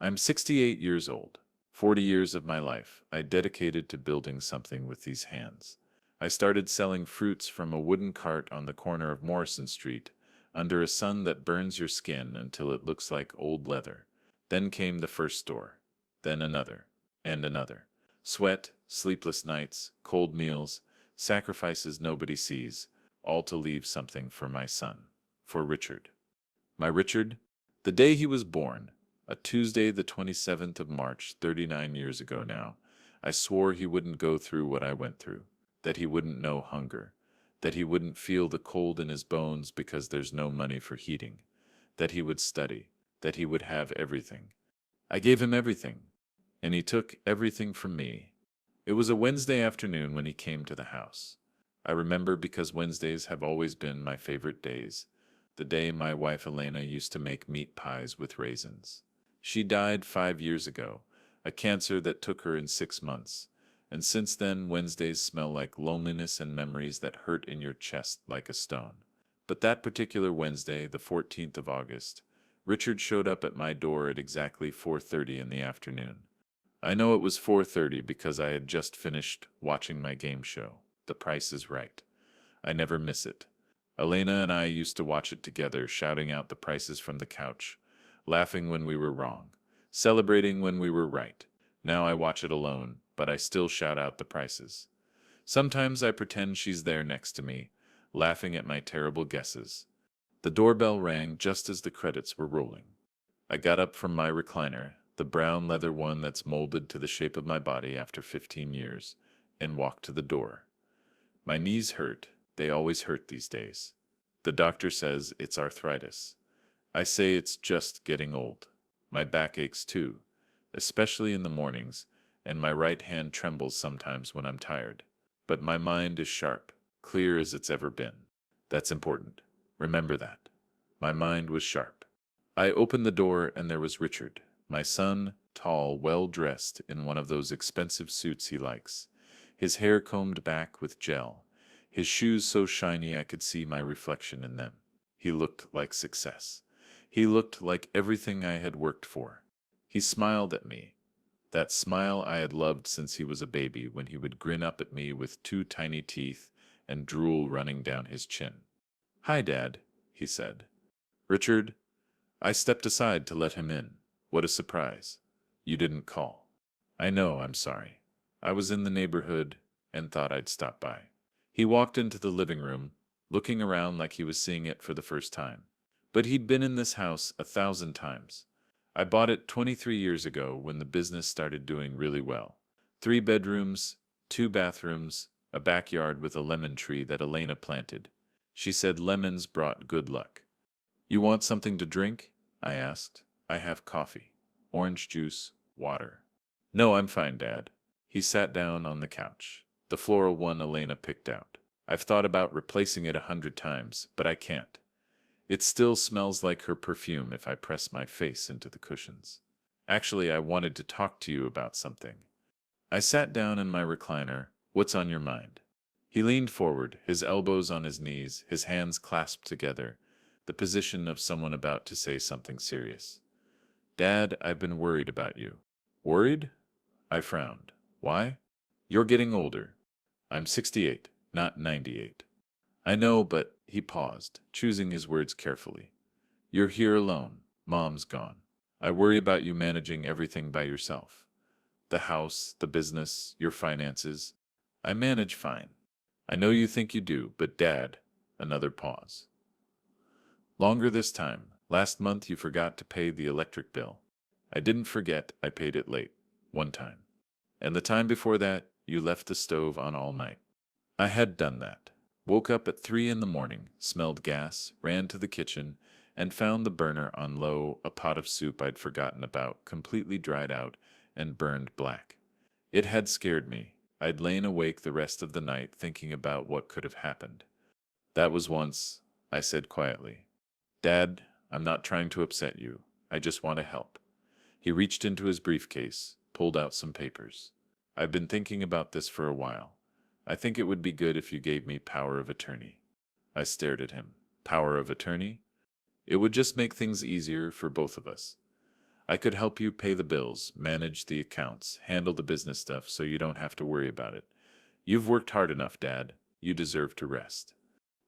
I'm 68 years old. 40 years of my life I dedicated to building something with these hands. I started selling fruits from a wooden cart on the corner of Morrison Street, under a sun that burns your skin until it looks like old leather. Then came the first store. Then another. And another. Sweat, sleepless nights, cold meals, sacrifices nobody sees, all to leave something for my son. For Richard. My Richard? The day he was born, a Tuesday the 27th of March, 39 years ago now, I swore he wouldn't go through what I went through, that he wouldn't know hunger, that he wouldn't feel the cold in his bones because there's no money for heating, that he would study, that he would have everything. I gave him everything, and he took everything from me. It was a Wednesday afternoon when he came to the house. I remember because Wednesdays have always been my favorite days, the day my wife Elena used to make meat pies with raisins. She died 5 years ago, a cancer that took her in 6 months, and since then Wednesdays smell like loneliness and memories that hurt in your chest like a stone. But that particular Wednesday, the 14th of August, Richard showed up at my door at exactly 4:30 in the afternoon. I know it was 4:30 because I had just finished watching my game show, The Price is Right. I never miss it. Elena and I used to watch it together, shouting out the prices from the couch, laughing when we were wrong, celebrating when we were right. Now I watch it alone, but I still shout out the prices. Sometimes I pretend she's there next to me, laughing at my terrible guesses. The doorbell rang just as the credits were rolling. I got up from my recliner, the brown leather one that's molded to the shape of my body after 15 years, and walked to the door. My knees hurt. They always hurt these days. The doctor says it's arthritis. I say it's just getting old. My back aches too, especially in the mornings, and my right hand trembles sometimes when I'm tired. But my mind is sharp, clear as it's ever been. That's important. Remember that. My mind was sharp. I opened the door and there was Richard, my son, tall, well-dressed in one of those expensive suits he likes, his hair combed back with gel, his shoes so shiny I could see my reflection in them. He looked like success. He looked like everything I had worked for. He smiled at me, that smile I had loved since he was a baby, when he would grin up at me with two tiny teeth and drool running down his chin. "Hi, Dad," he said. "Richard." I stepped aside to let him in. What a surprise. "You didn't call." "I know, I'm sorry. I was in the neighborhood and thought I'd stop by." He walked into the living room, looking around like he was seeing it for the first time. But he'd been in this house 1,000 times. I bought it 23 years ago when the business started doing really well. 3 bedrooms, 2 bathrooms, a backyard with a lemon tree that Elena planted. She said lemons brought good luck. "You want something to drink?" I asked. "I have coffee, orange juice, water." "No, I'm fine, Dad." He sat down on the couch, the floral one Elena picked out. "I've thought about replacing it 100 times, but I can't. It still smells like her perfume if I press my face into the cushions. Actually, I wanted to talk to you about something." I sat down in my recliner. "What's on your mind?" He leaned forward, his elbows on his knees, his hands clasped together, the position of someone about to say something serious. "Dad, I've been worried about you." "Worried?" I frowned. "Why?" "You're getting older." "I'm 68, not 98. "I know, but—" He paused, choosing his words carefully. "You're here alone. Mom's gone. I worry about you managing everything by yourself. The house, the business, your finances. I manage fine. I know you think you do, but Dad—" Another pause. "Longer this time. Last month you forgot to pay the electric bill." "I didn't forget, I paid it late. One time. And the time before that, you left the stove on all night." I had done that. Woke up at 3 in the morning, smelled gas, ran to the kitchen, and found the burner on low, a pot of soup I'd forgotten about, completely dried out and burned black. It had scared me. I'd lain awake the rest of the night thinking about what could have happened. "That was once," I said quietly. "Dad, I'm not trying to upset you. I just want to help." He reached into his briefcase, pulled out some papers. "I've been thinking about this for a while. I think it would be good if you gave me power of attorney." I stared at him. "Power of attorney?" "It would just make things easier for both of us." I could help you pay the bills, manage the accounts, handle the business stuff so you don't have to worry about it. You've worked hard enough, Dad. You deserve to rest.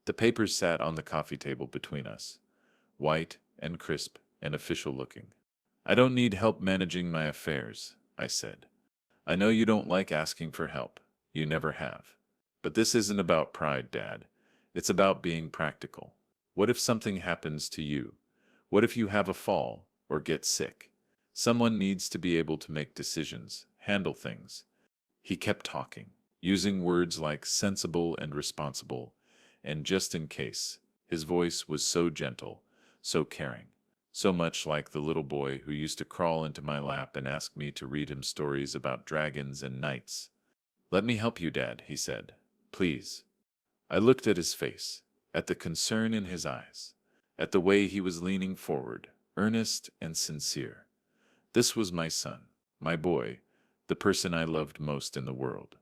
The papers sat on the coffee table between us, white and crisp and official looking. I don't need help managing my affairs, I said. I know you don't like asking for help. You never have. But this isn't about pride, Dad. It's about being practical. What if something happens to you? What if you have a fall or get sick? Someone needs to be able to make decisions, handle things. He kept talking, using words like sensible and responsible, and just in case. His voice was so gentle, so caring, so much like the little boy who used to crawl into my lap and ask me to read him stories about dragons and knights. Let me help you, Dad, he said. Please. I looked at his face, at the concern in his eyes, at the way he was leaning forward, earnest and sincere. This was my son, my boy, the person I loved most in the world,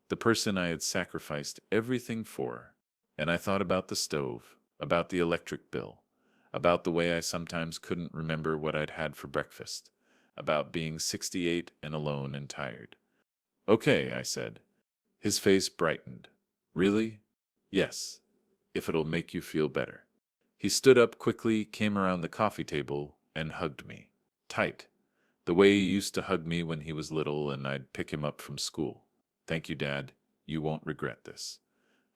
the person I had sacrificed everything for. And I thought about the stove, about the electric bill, about the way I sometimes couldn't remember what I'd had for breakfast, about being 68 and alone and tired. Okay, I said. His face brightened. Really? Yes, if it'll make you feel better. He stood up quickly, came around the coffee table, and hugged me. Tight. The way he used to hug me when he was little and I'd pick him up from school. Thank you, Dad. You won't regret this.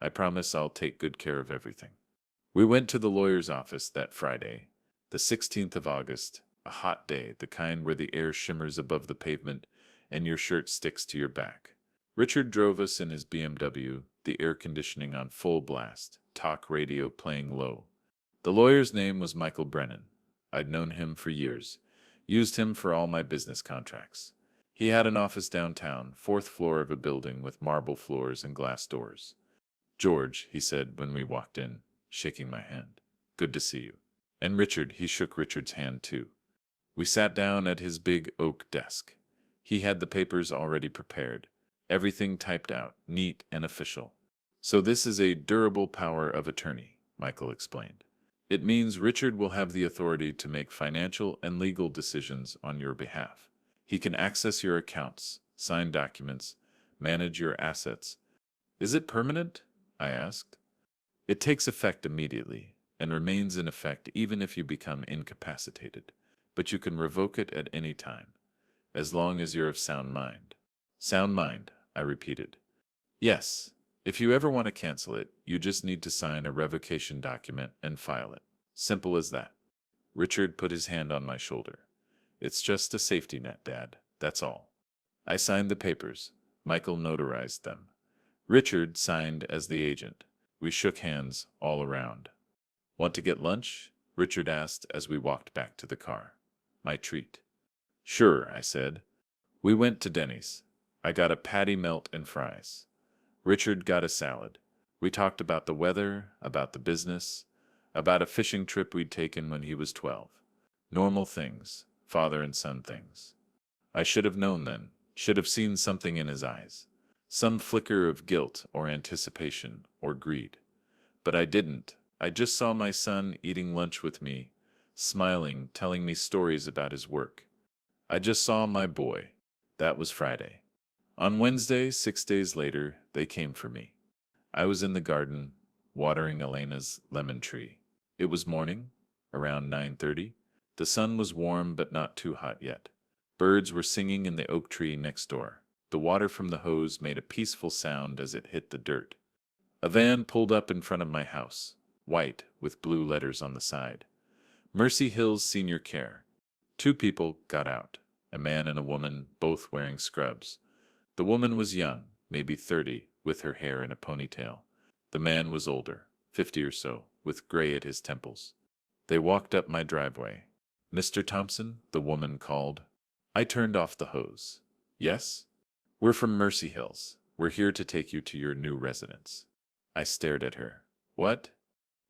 I promise I'll take good care of everything. We went to the lawyer's office that Friday, the 16th of August, a hot day, the kind where the air shimmers above the pavement and your shirt sticks to your back. Richard drove us in his BMW, the air conditioning on full blast, talk radio playing low. The lawyer's name was Michael Brennan. I'd known him for years, used him for all my business contracts. He had an office downtown, fourth floor of a building with marble floors and glass doors. George, he said when we walked in, shaking my hand. Good to see you. And Richard, he shook Richard's hand too. We sat down at his big oak desk. He had the papers already prepared, everything typed out, neat and official. So this is a durable power of attorney, Michael explained. It means Richard will have the authority to make financial and legal decisions on your behalf. He can access your accounts, sign documents, manage your assets. Is it permanent? I asked. It takes effect immediately and remains in effect even if you become incapacitated, but you can revoke it at any time, as long as you're of sound mind. Sound mind, I repeated. Yes, if you ever want to cancel it, you just need to sign a revocation document and file it. Simple as that. Richard put his hand on my shoulder. It's just a safety net, Dad, that's all. I signed the papers. Michael notarized them. Richard signed as the agent. We shook hands all around. Want to get lunch? Richard asked as we walked back to the car. My treat. Sure, I said. We went to Denny's. I got a patty melt and fries. Richard got a salad. We talked about the weather, about the business, about a fishing trip we'd taken when he was 12. Normal things, father and son things. I should have known then, should have seen something in his eyes. Some flicker of guilt or anticipation or greed. But I didn't. I just saw my son eating lunch with me, smiling, telling me stories about his work. I just saw my boy. That was Friday. On Wednesday, 6 days later, they came for me. I was in the garden, watering Elena's lemon tree. It was morning, around 9:30. The sun was warm but not too hot yet. Birds were singing in the oak tree next door. The water from the hose made a peaceful sound as it hit the dirt. A van pulled up in front of my house, white with blue letters on the side. Mercy Hills Senior Care. 2 people got out, a man and a woman, both wearing scrubs. The woman was young, maybe 30, with her hair in a ponytail. The man was older, 50 or so, with gray at his temples. They walked up my driveway. Mr. Thompson, the woman called. I turned off the hose. Yes? We're from Mercy Hills. We're here to take you to your new residence. I stared at her. What?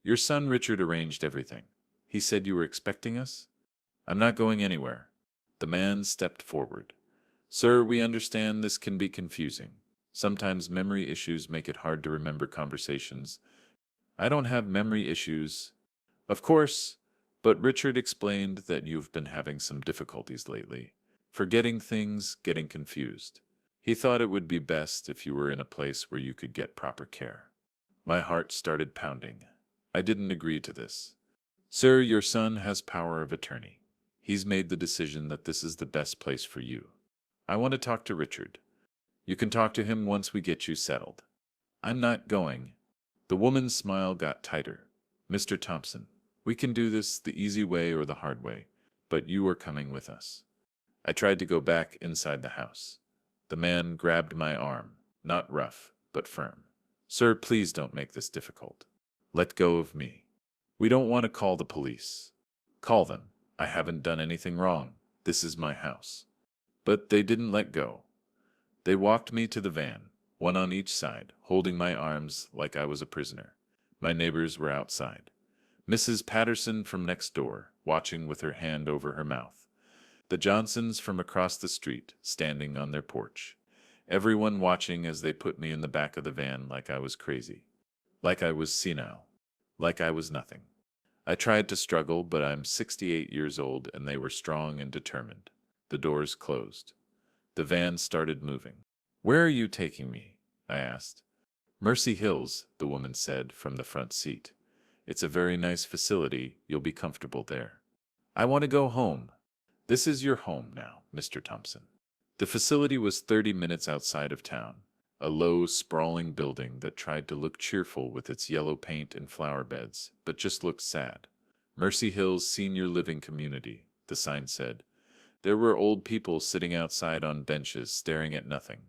Your son Richard arranged everything. He said you were expecting us? I'm not going anywhere. The man stepped forward. Sir, we understand this can be confusing. Sometimes memory issues make it hard to remember conversations. I don't have memory issues. Of course, But Richard explained that you've been having some difficulties lately, forgetting things, getting confused. He thought it would be best if you were in a place where you could get proper care. My heart started pounding. I didn't agree to this. Sir, your son has power of attorney. He's made the decision that this is the best place for you. I want to talk to Richard. You can talk to him once we get you settled. I'm not going. The woman's smile got tighter. Mr. Thompson, we can do this the easy way or the hard way, but you are coming with us. I tried to go back inside the house. The man grabbed my arm, not rough, but firm. Sir, please don't make this difficult. Let go of me. We don't want to call the police. Call them. I haven't done anything wrong. This is my house. But they didn't let go. They walked me to the van, one on each side, holding my arms like I was a prisoner. My neighbors were outside. Mrs. Patterson from next door, watching with her hand over her mouth. The Johnsons from across the street, standing on their porch. Everyone watching as they put me in the back of the van like I was crazy. Like I was senile. Like I was nothing. I tried to struggle, but I'm 68 years old and they were strong and determined. The doors closed. The van started moving. Where are you taking me? I asked. Mercy Hills, the woman said from the front seat. It's a very nice facility. You'll be comfortable there. I want to go home. This is your home now, Mr. Thompson. The facility was 30 minutes outside of town, a low, sprawling building that tried to look cheerful with its yellow paint and flower beds, but just looked sad. Mercy Hills Senior Living Community, the sign said. There were old people sitting outside on benches staring at nothing.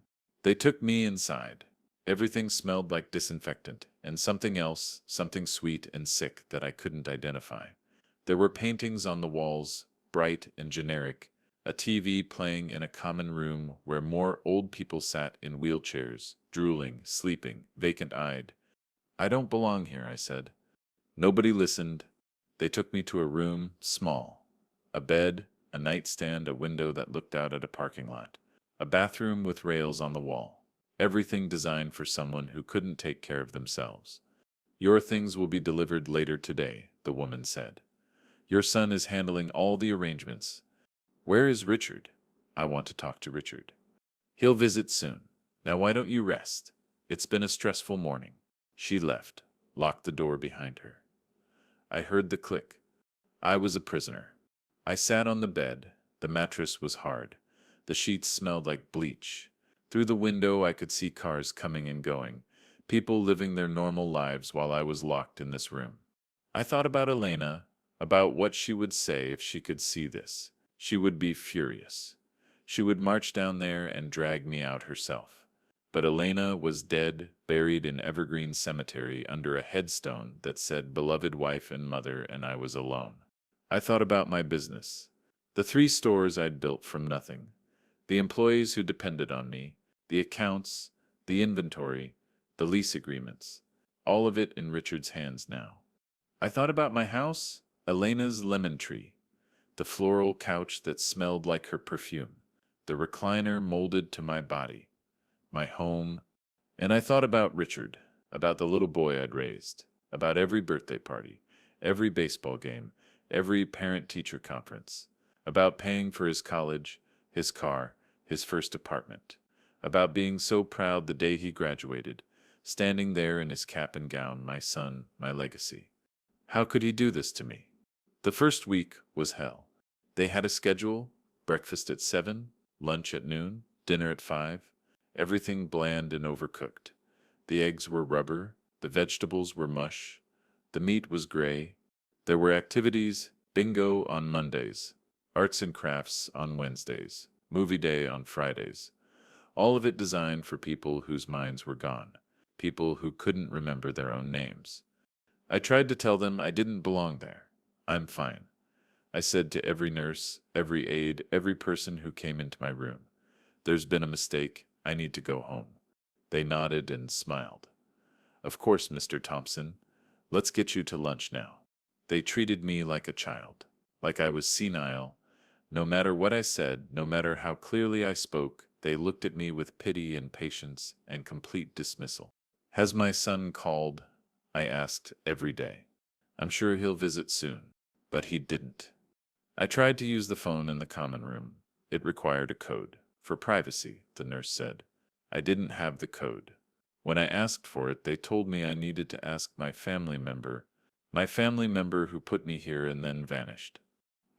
They took me inside. Everything smelled like disinfectant, and something else, something sweet and sick that I couldn't identify. There were paintings on the walls, bright and generic, a TV playing in a common room where more old people sat in wheelchairs, drooling, sleeping, vacant-eyed. I don't belong here, I said. Nobody listened. They took me to a room, small. A bed, a nightstand, a window that looked out at a parking lot. A bathroom with rails on the wall. Everything designed for someone who couldn't take care of themselves. Your things will be delivered later today, the woman said. Your son is handling all the arrangements. Where is Richard? I want to talk to Richard. He'll visit soon. Now why don't you rest? It's been a stressful morning. She left, locked the door behind her. I heard the click. I was a prisoner. I sat on the bed. The mattress was hard. The sheets smelled like bleach. Through the window I could see cars coming and going, people living their normal lives while I was locked in this room. I thought about Elena, about what she would say if she could see this. She would be furious. She would march down there and drag me out herself. But Elena was dead, buried in Evergreen Cemetery under a headstone that said beloved wife and mother, and I was alone. I thought about my business. The 3 stores I'd built from nothing. The employees who depended on me, the accounts, the inventory, the lease agreements. All of it in Richard's hands now. I thought about my house, Elena's lemon tree, the floral couch that smelled like her perfume, the recliner molded to my body, my home, and I thought about Richard, about the little boy I'd raised, about every birthday party, every baseball game, every parent-teacher conference, about paying for his college, his car, his first apartment, about being so proud the day he graduated, standing there in his cap and gown, my son, my legacy. How could he do this to me? The first week was hell. They had a schedule, breakfast at 7, lunch at noon, dinner at 5, everything bland and overcooked. The eggs were rubber, the vegetables were mush, the meat was gray. There were activities, bingo on Mondays, arts and crafts on Wednesdays, movie day on Fridays. All of it designed for people whose minds were gone, people who couldn't remember their own names. I tried to tell them I didn't belong there. I'm fine. I said to every nurse, every aide, every person who came into my room, there's been a mistake. I need to go home. They nodded and smiled. Of course, Mr. Thompson. Let's get you to lunch now. They treated me like a child, like I was senile. No matter what I said, no matter how clearly I spoke, they looked at me with pity and patience and complete dismissal. Has my son called? I asked every day. I'm sure he'll visit soon. But he didn't. I tried to use the phone in the common room. It required a code. For privacy, the nurse said. I didn't have the code. When I asked for it, they told me I needed to ask my family member who put me here and then vanished.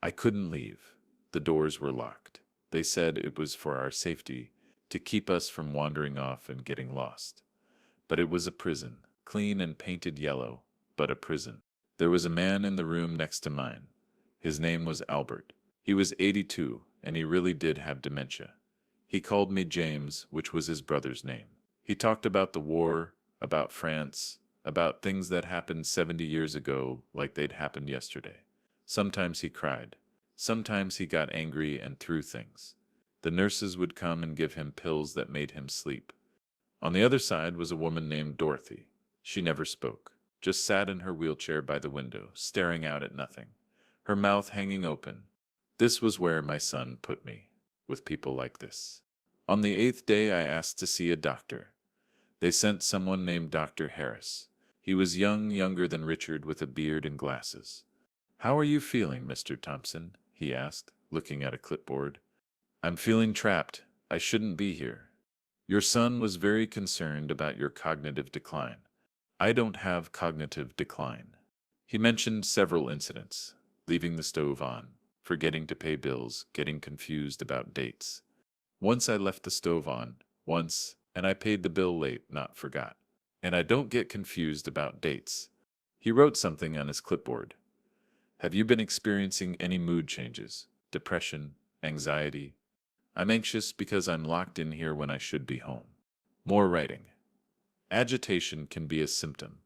I couldn't leave. The doors were locked. They said it was for our safety, to keep us from wandering off and getting lost. But it was a prison, clean and painted yellow, but a prison. There was a man in the room next to mine. His name was Albert. He was 82, and he really did have dementia. He called me James, which was his brother's name. He talked about the war, about France, about things that happened 70 years ago like they'd happened yesterday. Sometimes he cried. Sometimes he got angry and threw things. The nurses would come and give him pills that made him sleep. On the other side was a woman named Dorothy. She never spoke, just sat in her wheelchair by the window, staring out at nothing, her mouth hanging open. This was where my son put me, with people like this. On the 8th day I asked to see a doctor. They sent someone named Dr. Harris. He was young, younger than Richard, with a beard and glasses. How are you feeling, Mr. Thompson? He asked, looking at a clipboard. I'm feeling trapped. I shouldn't be here. Your son was very concerned about your cognitive decline. I don't have cognitive decline. He mentioned several incidents: leaving the stove on, forgetting to pay bills, getting confused about dates. Once I left the stove on, once, and I paid the bill late, not forgot. And I don't get confused about dates. He wrote something on his clipboard. Have you been experiencing any mood changes? Depression? Anxiety? I'm anxious because I'm locked in here when I should be home. More writing. Agitation can be a symptom.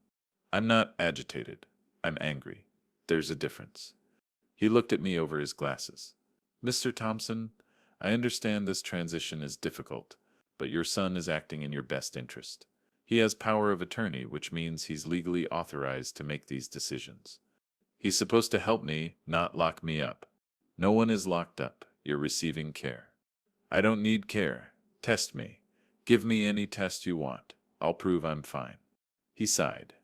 I'm not agitated. I'm angry. There's a difference. He looked at me over his glasses. Mr. Thompson, I understand this transition is difficult, but your son is acting in your best interest. He has power of attorney, which means he's legally authorized to make these decisions. He's supposed to help me, not lock me up. No one is locked up. You're receiving care. I don't need care. Test me. Give me any test you want. I'll prove I'm fine. He sighed.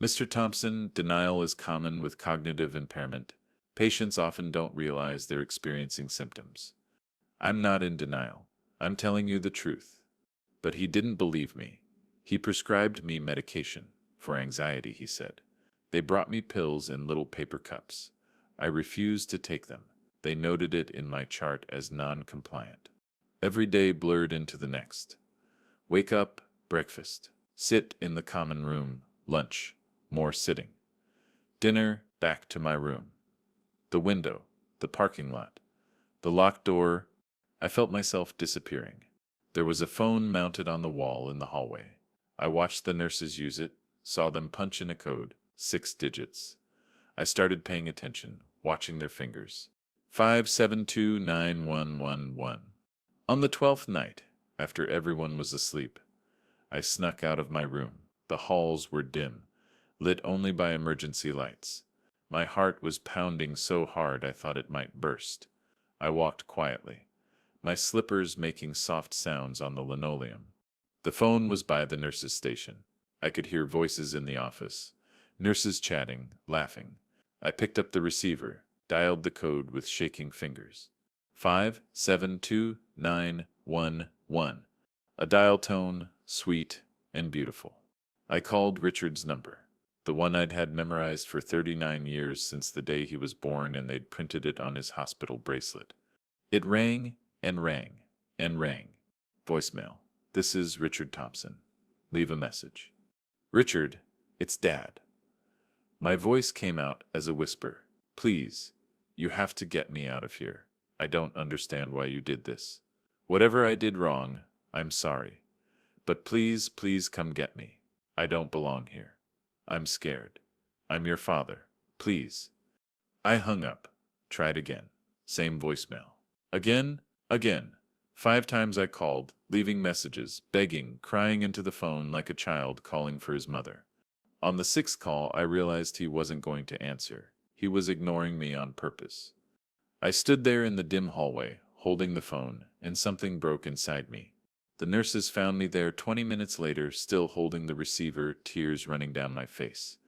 Mr. Thompson, denial is common with cognitive impairment. Patients often don't realize they're experiencing symptoms. I'm not in denial. I'm telling you the truth. But he didn't believe me. He prescribed me medication. For anxiety, he said. They brought me pills in little paper cups. I refused to take them. They noted it in my chart as non-compliant. Every day blurred into the next. Wake up, breakfast. Sit in the common room, lunch, more sitting. Dinner, back to my room. The window, the parking lot, the locked door. I felt myself disappearing. There was a phone mounted on the wall in the hallway. I watched the nurses use it, saw them punch in a code, 6 digits. I started paying attention, watching their fingers. 5729111. On the 12th night, after everyone was asleep, I snuck out of my room. The halls were dim, lit only by emergency lights. My heart was pounding so hard I thought it might burst. I walked quietly, my slippers making soft sounds on the linoleum. The phone was by the nurse's station. I could hear voices in the office, nurses chatting, laughing. I picked up the receiver, dialed the code with shaking fingers. 5729111. A dial tone, sweet and beautiful. I called Richard's number, the one I'd had memorized for 39 years since the day he was born, and they'd printed it on his hospital bracelet. It rang and rang and rang. Voicemail. This is Richard Thompson. Leave a message. Richard, it's Dad. My voice came out as a whisper. Please, you have to get me out of here. I don't understand why you did this. Whatever I did wrong, I'm sorry. But please, please come get me. I don't belong here. I'm scared. I'm your father. Please. I hung up. Tried again. Same voicemail. Again. 5 times I called, leaving messages, begging, crying into the phone like a child calling for his mother. On the 6th call, I realized he wasn't going to answer. He was ignoring me on purpose. I stood there in the dim hallway, holding the phone, and something broke inside me. The nurses found me there 20 minutes later, still holding the receiver, tears running down my face.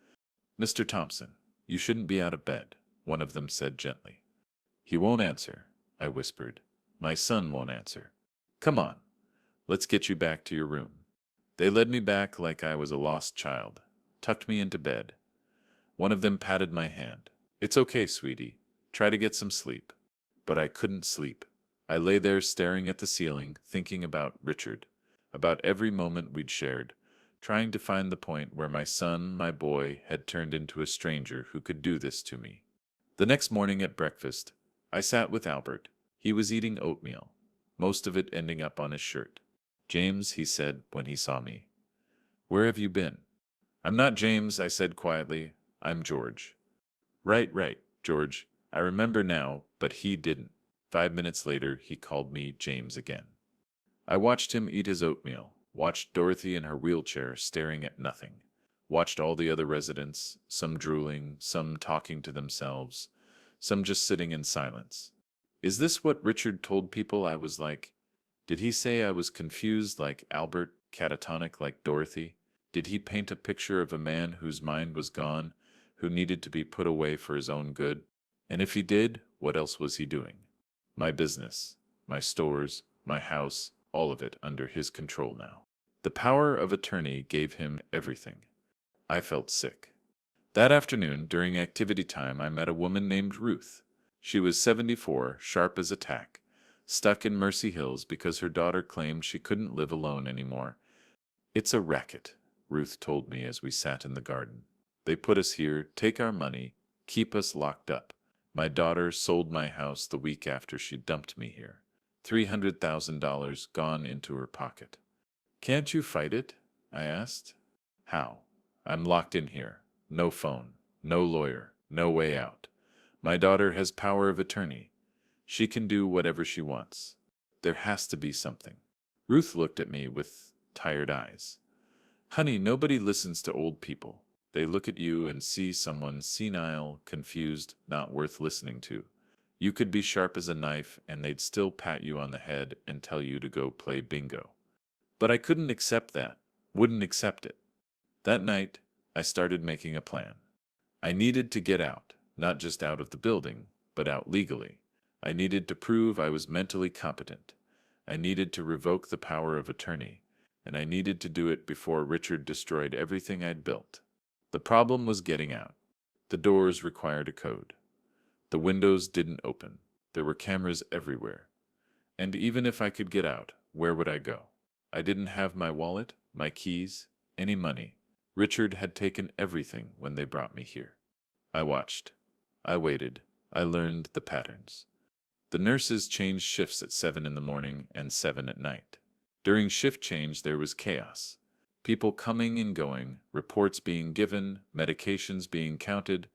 Mr. Thompson, you shouldn't be out of bed. one of them said gently. He won't answer, I whispered. My son won't answer. Come on, let's get you back to your room. They led me back like I was a lost child, tucked me into bed. One of them patted my hand. It's okay, sweetie. Try to get some sleep. But I couldn't sleep. I lay there staring at the ceiling, thinking about Richard, about every moment we'd shared, trying to find the point where my son, my boy, had turned into a stranger who could do this to me. The next morning at breakfast, I sat with Albert. He was eating oatmeal, most of it ending up on his shirt. James, he said when he saw me. Where have you been? I'm not James, I said quietly. I'm George. Right, George. I remember now, but he didn't. 5 minutes later, he called me James again. I watched him eat his oatmeal, watched Dorothy in her wheelchair staring at nothing, watched all the other residents, some drooling, some talking to themselves, some just sitting in silence. Is this what Richard told people I was like? Did he say I was confused like Albert, catatonic like Dorothy? Did he paint a picture of a man whose mind was gone, who needed to be put away for his own good? And if he did, what else was he doing? My business, my stores, my house, all of it under his control now. The power of attorney gave him everything. I felt sick. That afternoon, during activity time, I met a woman named Ruth. She was 74, sharp as a tack, stuck in Mercy Hills because her daughter claimed she couldn't live alone anymore. It's a racket, Ruth told me as we sat in the garden. They put us here, take our money, keep us locked up. My daughter sold my house the week after she dumped me here. $300,000 gone into her pocket. Can't you fight it? I asked. How? I'm locked in here. No phone, no lawyer, no way out. My daughter has power of attorney. She can do whatever she wants. There has to be something. Ruth looked at me with tired eyes. Honey, nobody listens to old people. They look at you and see someone senile, confused, not worth listening to. You could be sharp as a knife and they'd still pat you on the head and tell you to go play bingo. But I couldn't accept that, wouldn't accept it. That night, I started making a plan. I needed to get out, not just out of the building, but out legally. I needed to prove I was mentally competent. I needed to revoke the power of attorney, and I needed to do it before Richard destroyed everything I'd built. The problem was getting out. The doors required a code. The windows didn't open. There were cameras everywhere. And even if I could get out, where would I go? I didn't have my wallet, my keys, any money. Richard had taken everything when they brought me here. I watched. I waited. I learned the patterns. The nurses changed shifts at 7 in the morning and 7 at night. During shift change, there was chaos. People coming and going, reports being given, medications being counted.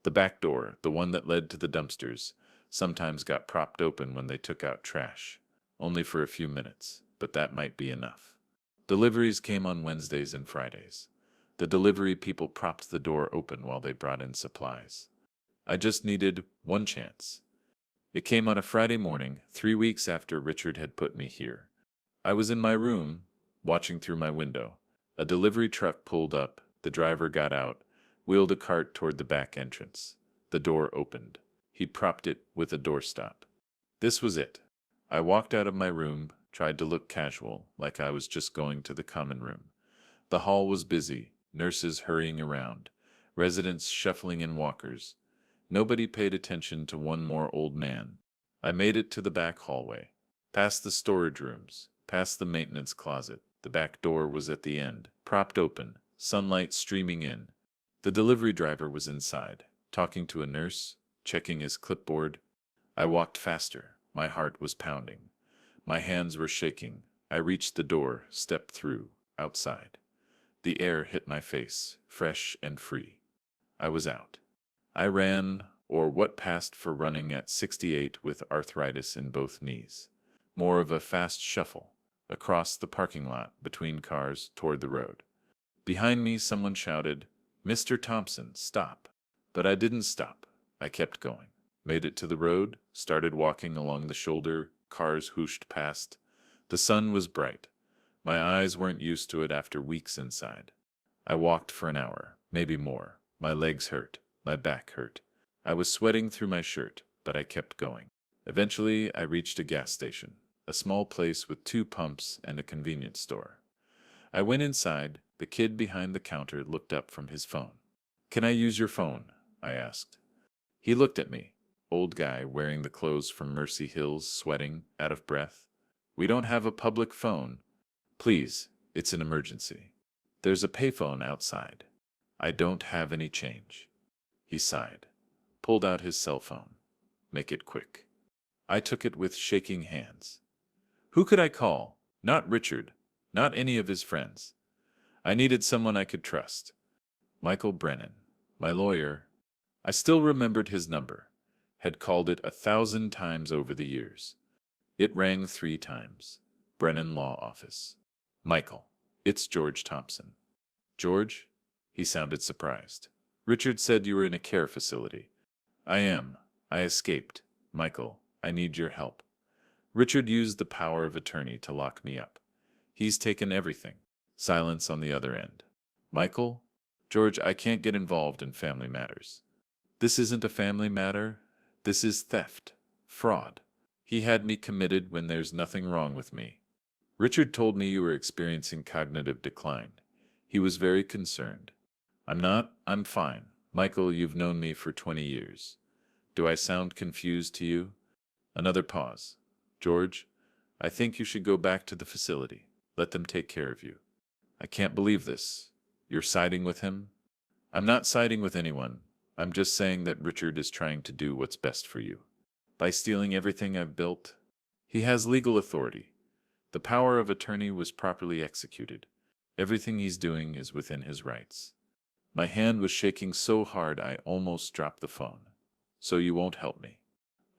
The back door, the one that led to the dumpsters, sometimes got propped open when they took out trash. Only for a few minutes, but that might be enough. Deliveries came on Wednesdays and Fridays. The delivery people propped the door open while they brought in supplies. I just needed one chance. It came on a Friday morning, 3 weeks after Richard had put me here. I was in my room, watching through my window. A delivery truck pulled up, the driver got out, wheeled a cart toward the back entrance. The door opened. He propped it with a doorstop. This was it. I walked out of my room, tried to look casual, like I was just going to the common room. The hall was busy, nurses hurrying around, residents shuffling in walkers. Nobody paid attention to one more old man. I made it to the back hallway, past the storage rooms, past the maintenance closet. The back door was at the end, propped open, sunlight streaming in. The delivery driver was inside, talking to a nurse, checking his clipboard. I walked faster. My heart was pounding. My hands were shaking. I reached the door, stepped through, outside. The air hit my face, fresh and free. I was out. I ran, or what passed for running at 68 with arthritis in both knees. More of a fast shuffle, across the parking lot, between cars, toward the road. Behind me, someone shouted, "Mr. Thompson, stop." But I didn't stop. I kept going. Made it to the road, started walking along the shoulder, cars whooshed past. The sun was bright. My eyes weren't used to it after weeks inside. I walked for an hour, maybe more. My legs hurt. My back hurt. I was sweating through my shirt, but I kept going. Eventually, I reached a gas station, a small place with 2 pumps and a convenience store. I went inside. The kid behind the counter looked up from his phone. "Can I use your phone?" I asked. He looked at me. Old guy wearing the clothes from Mercy Hills, sweating, out of breath. "We don't have a public phone. Please, it's an emergency. There's a payphone outside. I don't have any change." He sighed, pulled out his cell phone. "Make it quick." I took it with shaking hands. Who could I call? Not Richard, not any of his friends. I needed someone I could trust. Michael Brennan, my lawyer. I still remembered his number. Had called it 1,000 times over the years. It rang 3 times. Brennan Law Office. "Michael, it's George Thompson." "George?" He sounded surprised. "Richard said you were in a care facility." "I am. I escaped. Michael, I need your help. Richard used the power of attorney to lock me up. He's taken everything." Silence on the other end. "Michael? George, I can't get involved in family matters." "This isn't a family matter. This is theft. Fraud. He had me committed when there's nothing wrong with me. Richard told me you were experiencing cognitive decline. He was very concerned." "I'm not. I'm fine. Michael, you've known me for 20 years. Do I sound confused to you?" Another pause. "George, I think you should go back to the facility. Let them take care of you." "I can't believe this. You're siding with him?" "I'm not siding with anyone. I'm just saying that Richard is trying to do what's best for you. By stealing everything I've built, he has legal authority. The power of attorney was properly executed. Everything he's doing is within his rights." My hand was shaking so hard I almost dropped the phone. "So you won't help me?"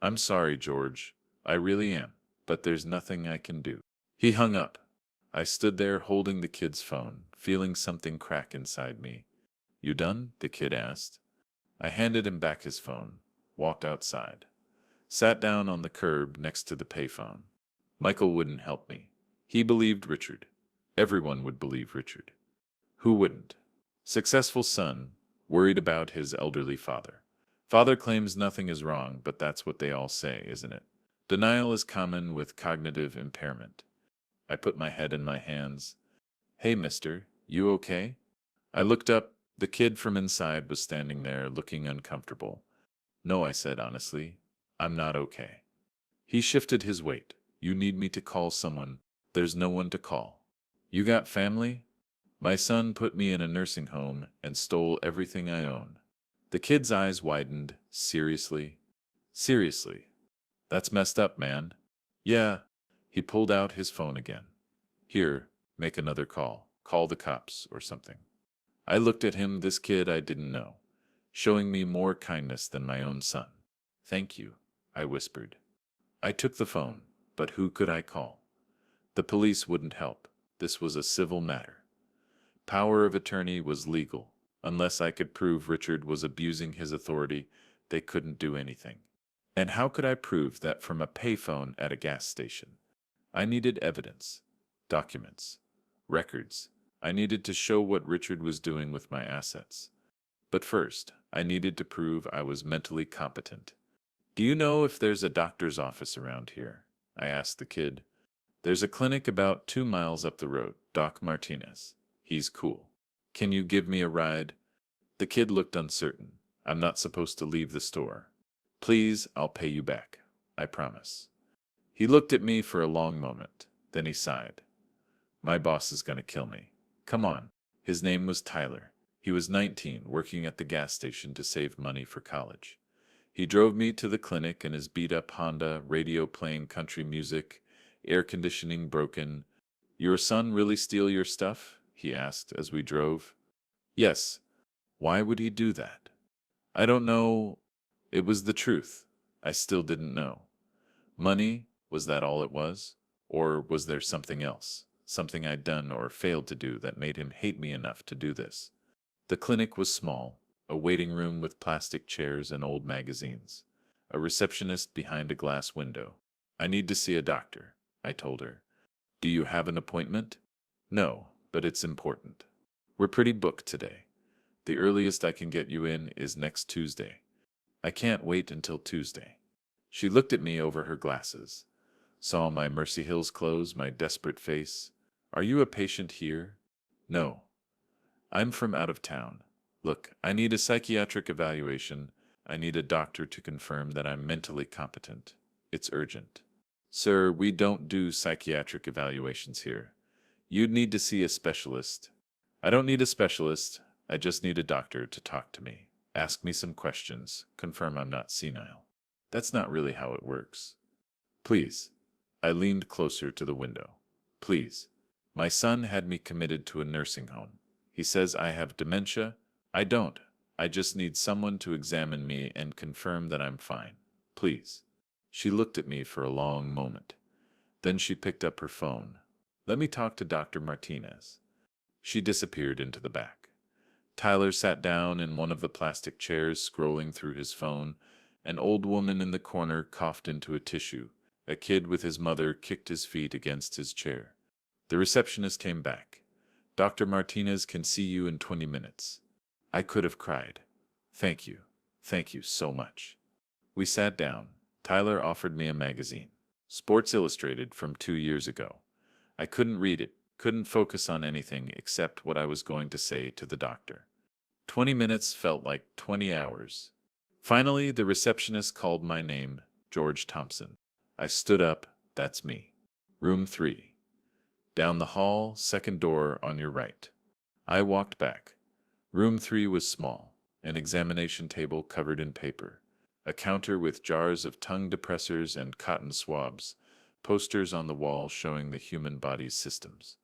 "I'm sorry, George. I really am. But there's nothing I can do." He hung up. I stood there holding the kid's phone, feeling something crack inside me. "You done?" the kid asked. I handed him back his phone, walked outside, sat down on the curb next to the payphone. Michael wouldn't help me. He believed Richard. Everyone would believe Richard. Who wouldn't? Successful son, worried about his elderly father. Father claims nothing is wrong, but that's what they all say, isn't it? Denial is common with cognitive impairment. I put my head in my hands. "Hey, mister, you okay?" I looked up. The kid from inside was standing there, looking uncomfortable. "No," I said honestly. "I'm not okay." He shifted his weight. "You need me to call someone." "There's no one to call." "You got family?" "My son put me in a nursing home and stole everything I own." The kid's eyes widened. "Seriously?" "Seriously. That's messed up, man." "Yeah." He pulled out his phone again. "Here, make another call. Call the cops or something." I looked at him, this kid I didn't know, showing me more kindness than my own son. "Thank you," I whispered. I took the phone, but who could I call? The police wouldn't help. This was a civil matter. Power of attorney was legal. Unless I could prove Richard was abusing his authority, they couldn't do anything. And how could I prove that from a payphone at a gas station? I needed evidence, documents, records. I needed to show what Richard was doing with my assets. But first, I needed to prove I was mentally competent. "Do you know if there's a doctor's office around here?" I asked the kid. "There's a clinic about 2 miles up the road, Doc Martinez. He's cool. Can you give me a ride?" The kid looked uncertain. "I'm not supposed to leave the store." "Please, I'll pay you back. I promise." He looked at me for a long moment. Then he sighed. "My boss is gonna kill me. Come on." His name was Tyler. He was 19, working at the gas station to save money for college. He drove me to the clinic in his beat-up Honda, radio playing country music, air conditioning broken. "Your son really steal your stuff?" he asked as we drove. "Yes." "Why would he do that?" "I don't know." It was the truth. I still didn't know. Money, was that all it was? Or was there something else? Something I'd done or failed to do that made him hate me enough to do this? The clinic was small, a waiting room with plastic chairs and old magazines, a receptionist behind a glass window. "I need to see a doctor," I told her. "Do you have an appointment?" "No, but it's important. We're pretty booked today. The earliest I can get you in is next Tuesday." I can't wait until Tuesday. She looked at me over her glasses, saw my Mercy Hills clothes, my desperate face. Are you a patient here? No. I'm from out of town. Look, I need a psychiatric evaluation. I need a doctor to confirm that I'm mentally competent. It's urgent. Sir, we don't do psychiatric evaluations here. You'd need to see a specialist. I don't need a specialist. I just need a doctor to talk to me, ask me some questions, confirm I'm not senile. That's not really how it works. Please. I leaned closer to the window. Please. My son had me committed to a nursing home. He says I have dementia. I don't. I just need someone to examine me and confirm that I'm fine. Please. She looked at me for a long moment. Then she picked up her phone. Let me talk to Dr. Martinez. She disappeared into the back. Tyler sat down in one of the plastic chairs, scrolling through his phone. An old woman in the corner coughed into a tissue. A kid with his mother kicked his feet against his chair. The receptionist came back. Dr. Martinez can see you in 20 minutes. I could have cried. Thank you. Thank you so much. We sat down. Tyler offered me a magazine. Sports Illustrated from 2 years ago. I couldn't read it, couldn't focus on anything except what I was going to say to the doctor. 20 minutes felt like 20 hours. Finally, the receptionist called my name, George Thompson. I stood up. That's me. Room 3. Down the hall, second door on your right. I walked back. Room 3 was small, an examination table covered in paper, a counter with jars of tongue depressors and cotton swabs, posters on the wall showing the human body's systems.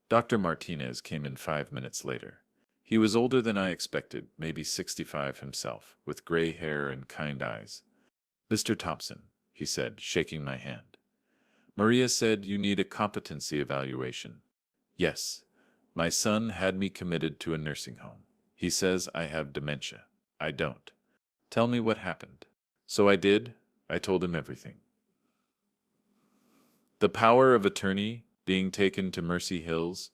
Dr. Martinez came in 5 minutes later. He was older than I expected, maybe 65 himself, with gray hair and kind eyes. Mr. Thompson, he said, shaking my hand. Maria said you need a competency evaluation. Yes. My son had me committed to a nursing home. He says I have dementia. I don't. Tell me what happened. So I did. I told him everything. The power of attorney, being taken to Mercy Hills,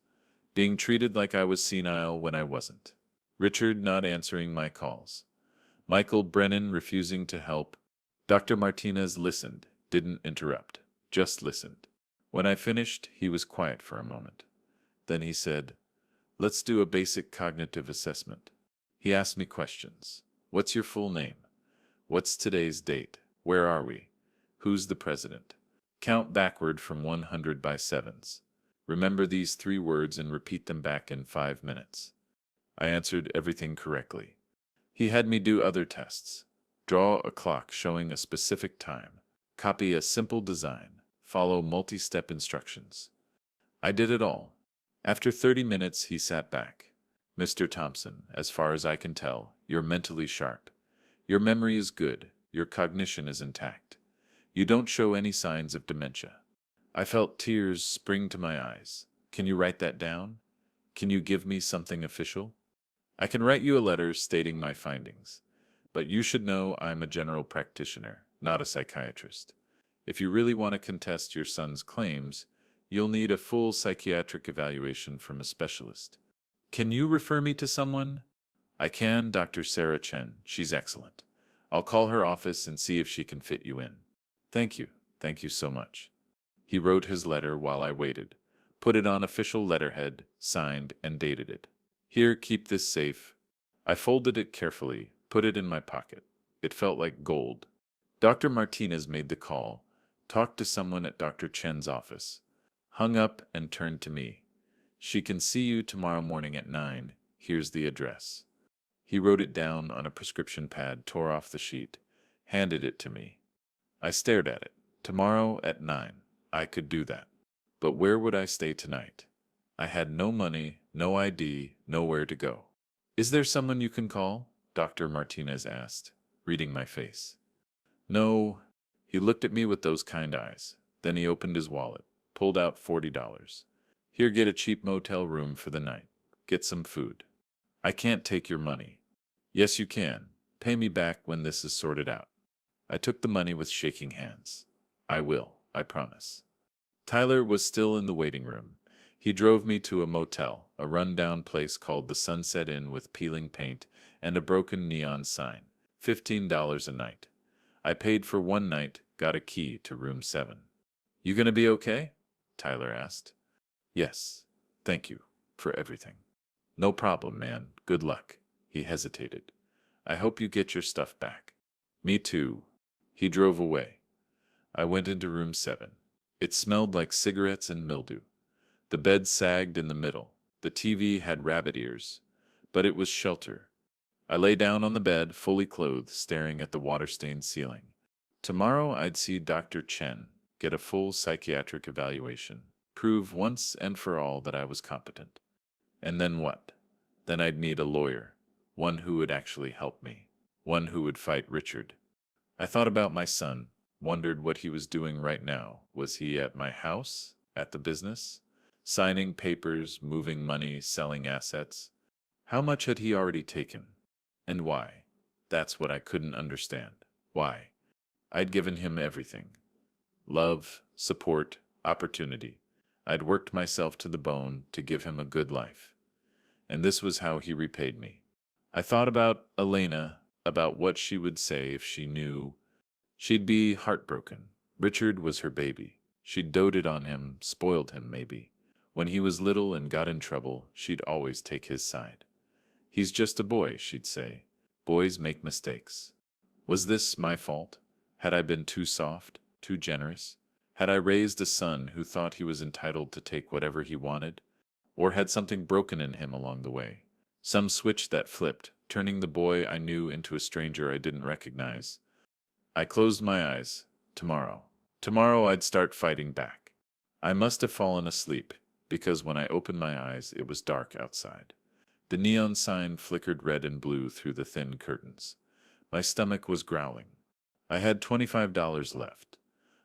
being treated like I was senile when I wasn't. Richard not answering my calls. Michael Brennan refusing to help. Dr. Martinez listened, didn't interrupt, just listened. When I finished, he was quiet for a moment. Then he said, let's do a basic cognitive assessment. He asked me questions. What's your full name? What's today's date? Where are we? Who's the president? Count backward from 100 by sevens. Remember these 3 words and repeat them back in 5 minutes. I answered everything correctly. He had me do other tests. Draw a clock showing a specific time. Copy a simple design. Follow multi-step instructions. I did it all. After 30 minutes, he sat back. Mr. Thompson, as far as I can tell, you're mentally sharp. Your memory is good. Your cognition is intact. You don't show any signs of dementia. I felt tears spring to my eyes. Can you write that down? Can you give me something official? I can write you a letter stating my findings. But you should know I'm a general practitioner, not a psychiatrist. If you really want to contest your son's claims, you'll need a full psychiatric evaluation from a specialist. Can you refer me to someone? I can, Dr. Sarah Chen. She's excellent. I'll call her office and see if she can fit you in. Thank you. Thank you so much. He wrote his letter while I waited, put it on official letterhead, signed, and dated it. Here, keep this safe. I folded it carefully, put it in my pocket. It felt like gold. Dr. Martinez made the call, talked to someone at Dr. Chen's office, hung up and turned to me. She can see you tomorrow morning at 9. Here's the address. He wrote it down on a prescription pad, tore off the sheet, handed it to me. I stared at it. Tomorrow at 9. I could do that. But where would I stay tonight? I had no money, no ID, nowhere to go. Is there someone you can call? Dr. Martinez asked, reading my face. No. He looked at me with those kind eyes. Then he opened his wallet, pulled out $40. Here, get a cheap motel room for the night. Get some food. I can't take your money. Yes, you can. Pay me back when this is sorted out. I took the money with shaking hands. I will, I promise. Tyler was still in the waiting room. He drove me to a motel, a run-down place called the Sunset Inn with peeling paint and a broken neon sign. $15 a night. I paid for one night, got a key to room 7. You gonna be okay? Tyler asked. Yes, thank you for everything. No problem, man. Good luck. He hesitated. I hope you get your stuff back. Me too. He drove away. I went into room 7. It smelled like cigarettes and mildew. The bed sagged in the middle. The TV had rabbit ears, but it was shelter. I lay down on the bed, fully clothed, staring at the water-stained ceiling. Tomorrow I'd see Dr. Chen, get a full psychiatric evaluation, prove once and for all that I was competent. And then what? Then I'd need a lawyer, one who would actually help me, one who would fight Richard. I thought about my son, wondered what he was doing right now. Was he at my house? At the business? Signing papers, moving money, selling assets? How much had he already taken? And why? That's what I couldn't understand. Why? I'd given him everything. Love, support, opportunity. I'd worked myself to the bone to give him a good life. And this was how he repaid me. I thought about Elena, about what she would say if she knew. She'd be heartbroken. Richard was her baby. She'd doted on him, spoiled him maybe. When he was little and got in trouble, she'd always take his side. He's just a boy, she'd say. Boys make mistakes. Was this my fault? Had I been too soft, too generous? Had I raised a son who thought he was entitled to take whatever he wanted? Or had something broken in him along the way? Some switch that flipped, turning the boy I knew into a stranger I didn't recognize. I closed my eyes. Tomorrow. Tomorrow I'd start fighting back. I must have fallen asleep, because when I opened my eyes it was dark outside. The neon sign flickered red and blue through the thin curtains. My stomach was growling. I had $25 left.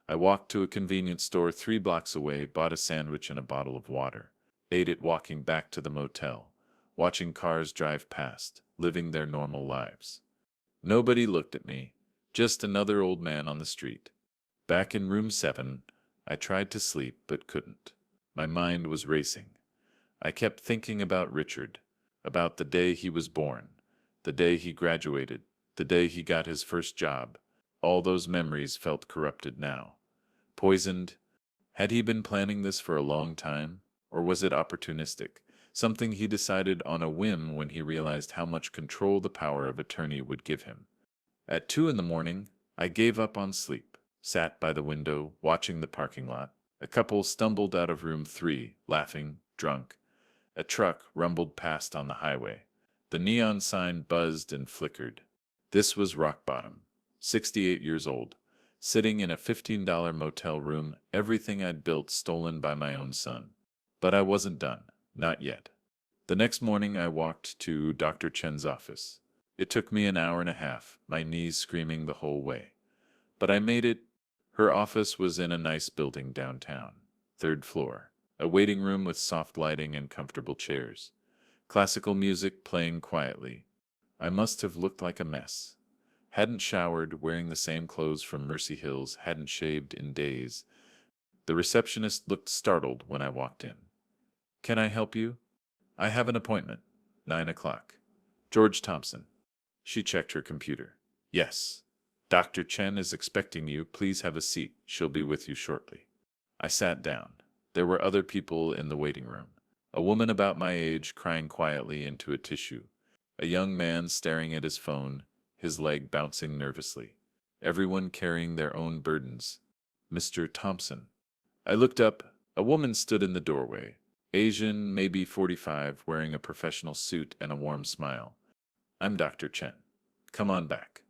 I walked to a convenience store 3 blocks away, bought a sandwich and a bottle of water, ate it walking back to the motel, watching cars drive past, living their normal lives. Nobody looked at me, just another old man on the street. Back in room 7, I tried to sleep but couldn't. My mind was racing. I kept thinking about Richard, about the day he was born, the day he graduated, the day he got his first job. All those memories felt corrupted now. Poisoned. Had he been planning this for a long time? Or was it opportunistic? Something he decided on a whim when he realized how much control the power of attorney would give him. At 2 in the morning, I gave up on sleep, sat by the window, watching the parking lot. A couple stumbled out of room 3, laughing, drunk. A truck rumbled past on the highway. The neon sign buzzed and flickered. This was rock bottom. 68 years old, sitting in a $15 motel room, everything I'd built stolen by my own son. But I wasn't done. Not yet. The next morning I walked to Dr. Chen's office. It took me an hour and a half, my knees screaming the whole way. But I made it. Her office was in a nice building downtown, 3rd floor, a waiting room with soft lighting and comfortable chairs. Classical music playing quietly. I must have looked like a mess. Hadn't showered, wearing the same clothes from Mercy Hills, hadn't shaved in days. The receptionist looked startled when I walked in. Can I help you? I have an appointment. 9 o'clock. George Thompson. She checked her computer. Yes. Dr. Chen is expecting you. Please have a seat. She'll be with you shortly. I sat down. There were other people in the waiting room. A woman about my age crying quietly into a tissue. A young man staring at his phone, his leg bouncing nervously. Everyone carrying their own burdens. Mr. Thompson. I looked up. A woman stood in the doorway. Asian, maybe 45, wearing a professional suit and a warm smile. I'm Dr. Chen. Come on back.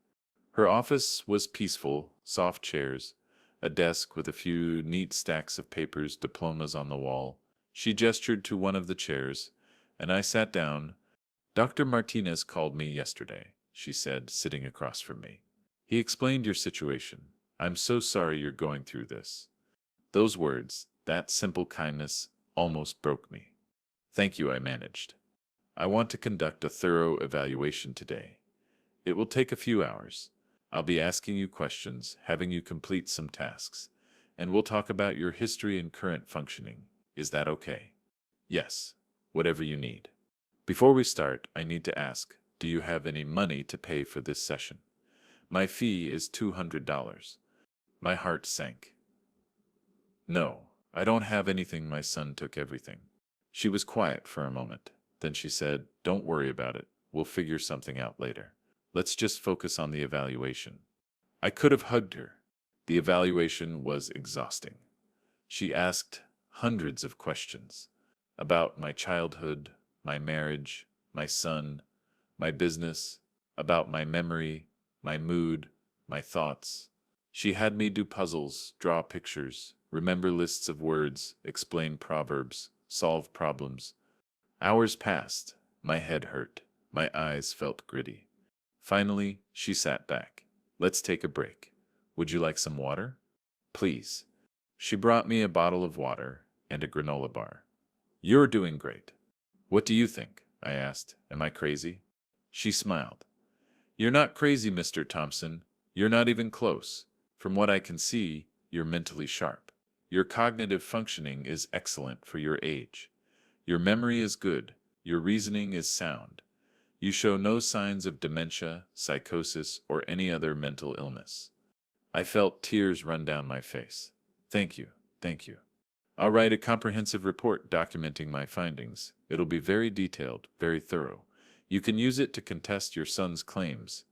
Her office was peaceful, soft chairs, a desk with a few neat stacks of papers, diplomas on the wall. She gestured to one of the chairs, and I sat down. Dr. Martinez called me yesterday, she said, sitting across from me. He explained your situation. I'm so sorry you're going through this. Those words, that simple kindness, almost broke me. Thank you, I managed. I want to conduct a thorough evaluation today. It will take a few hours. I'll be asking you questions, having you complete some tasks, and we'll talk about your history and current functioning. Is that okay? Yes, whatever you need. Before we start, I need to ask, do you have any money to pay for this session? My fee is $200. My heart sank. No, I don't have anything. My son took everything. She was quiet for a moment. Then she said, "Don't worry about it. We'll figure something out later. Let's just focus on the evaluation." I could have hugged her. The evaluation was exhausting. She asked hundreds of questions about my childhood, my marriage, my son, my business, about my memory, my mood, my thoughts. She had me do puzzles, draw pictures, remember lists of words, explain proverbs, solve problems. Hours passed. My head hurt. My eyes felt gritty. Finally, she sat back. "Let's take a break. Would you like some water?" "Please." She brought me a bottle of water and a granola bar. "You're doing great." "What do you think?" I asked. "Am I crazy?" She smiled. "You're not crazy, Mr. Thompson. You're not even close. From what I can see, you're mentally sharp. Your cognitive functioning is excellent for your age. Your memory is good. Your reasoning is sound. You show no signs of dementia, psychosis, or any other mental illness." I felt tears run down my face. "Thank you, thank you. I'll write a comprehensive report documenting my findings. It'll be very detailed, very thorough. You can use it to contest your son's claims.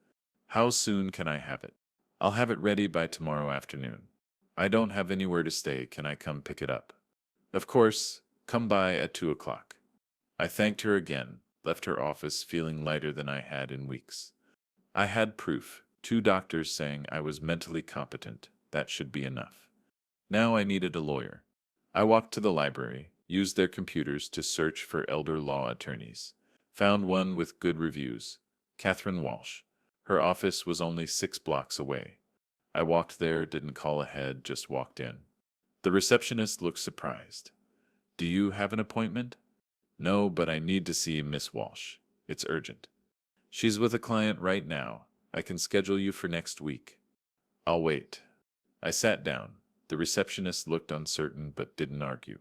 How soon can I have it?" "I'll have it ready by tomorrow afternoon. I don't have anywhere to stay. Can I come pick it up?" "Of course. Come by at 2 o'clock." I thanked her again, left her office feeling lighter than I had in weeks. I had proof, 2 doctors saying I was mentally competent. That should be enough. Now I needed a lawyer. I walked to the library, used their computers to search for elder law attorneys. Found one with good reviews, Catherine Walsh. Her office was only 6 blocks away. I walked there, didn't call ahead, just walked in. The receptionist looked surprised. "Do you have an appointment?" "No, but I need to see Miss Walsh. It's urgent." "She's with a client right now. I can schedule you for next week." "I'll wait." I sat down. The receptionist looked uncertain but didn't argue.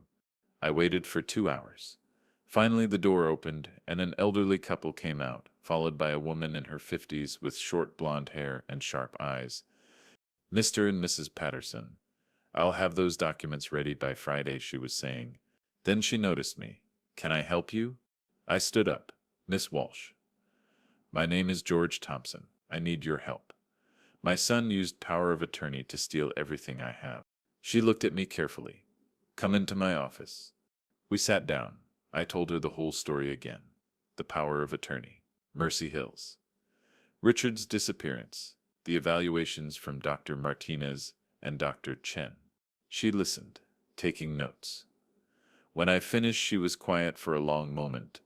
I waited for 2 hours. Finally the door opened and an elderly couple came out, followed by a woman in her 50s with short blonde hair and sharp eyes. "Mr. and Mrs. Patterson. I'll have those documents ready by Friday," she was saying. Then she noticed me. "Can I help you?" I stood up. "Miss Walsh, my name is George Thompson. I need your help. My son used power of attorney to steal everything I have." She looked at me carefully. "Come into my office." We sat down. I told her the whole story again. The power of attorney. Mercy Hills. Richard's disappearance. The evaluations from Dr. Martinez and Dr. Chen. She listened, taking notes. When I finished, she was quiet for a long moment.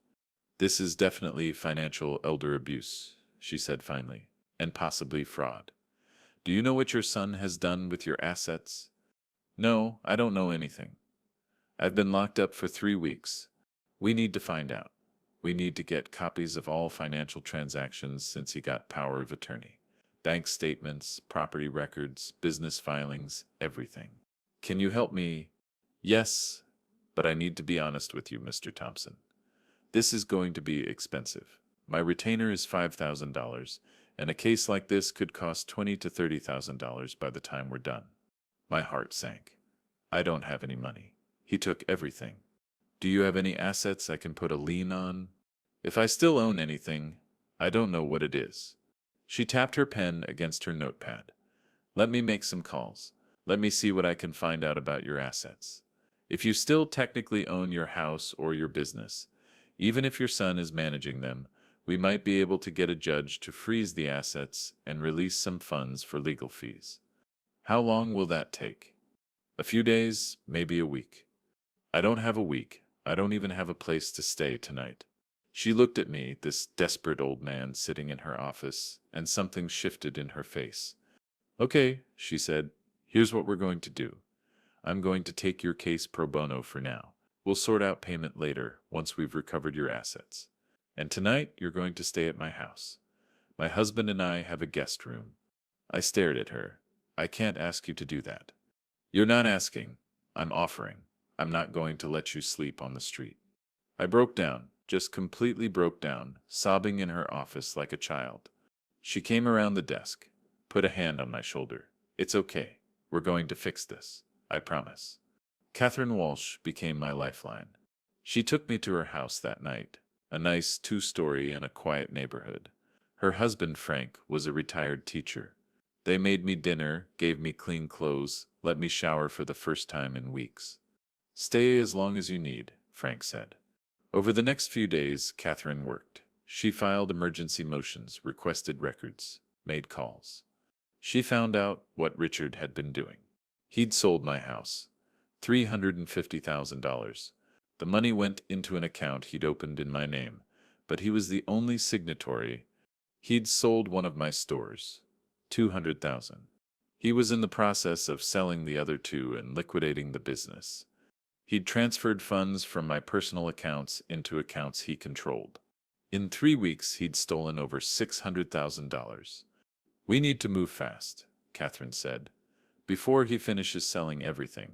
"This is definitely financial elder abuse," she said finally, "and possibly fraud. Do you know what your son has done with your assets?" "No, I don't know anything. I've been locked up for 3 weeks. We need to find out. We need to get copies of all financial transactions since he got power of attorney. Bank statements, property records, business filings, everything. Can you help me?" "Yes, but I need to be honest with you, Mr. Thompson. This is going to be expensive. My retainer is $5,000, and a case like this could cost $20,000 to $30,000 by the time we're done." My heart sank. "I don't have any money. He took everything. Do you have any assets I can put a lien on? If I still own anything, I don't know what it is." She tapped her pen against her notepad. "Let me make some calls. Let me see what I can find out about your assets. If you still technically own your house or your business, even if your son is managing them, we might be able to get a judge to freeze the assets and release some funds for legal fees." "How long will that take?" "A few days, maybe a week." "I don't have a week. I don't even have a place to stay tonight." She looked at me, this desperate old man sitting in her office, and something shifted in her face. "Okay," she said, "here's what we're going to do. I'm going to take your case pro bono for now. We'll sort out payment later, once we've recovered your assets. And tonight, you're going to stay at my house. My husband and I have a guest room." I stared at her. "I can't ask you to do that." "You're not asking. I'm offering. I'm not going to let you sleep on the street." I broke down, just completely broke down, sobbing in her office like a child. She came around the desk, put a hand on my shoulder. It's okay. We're going to fix this. I promise. Catherine Walsh became my lifeline. She took me to her house that night, a nice two-story in a quiet neighborhood. Her husband, Frank, was a retired teacher. They made me dinner, gave me clean clothes, let me shower for the first time in weeks. Stay as long as you need, Frank said. Over the next few days, Catherine worked. She filed emergency motions, requested records, made calls. She found out what Richard had been doing. He'd sold my house. $350,000. The money went into an account he'd opened in my name, but he was the only signatory. He'd sold one of my stores. $200,000. He was in the process of selling the other two and liquidating the business. He'd transferred funds from my personal accounts into accounts he controlled. In 3 weeks, he'd stolen over $600,000. We need to move fast, Catherine said, before he finishes selling everything.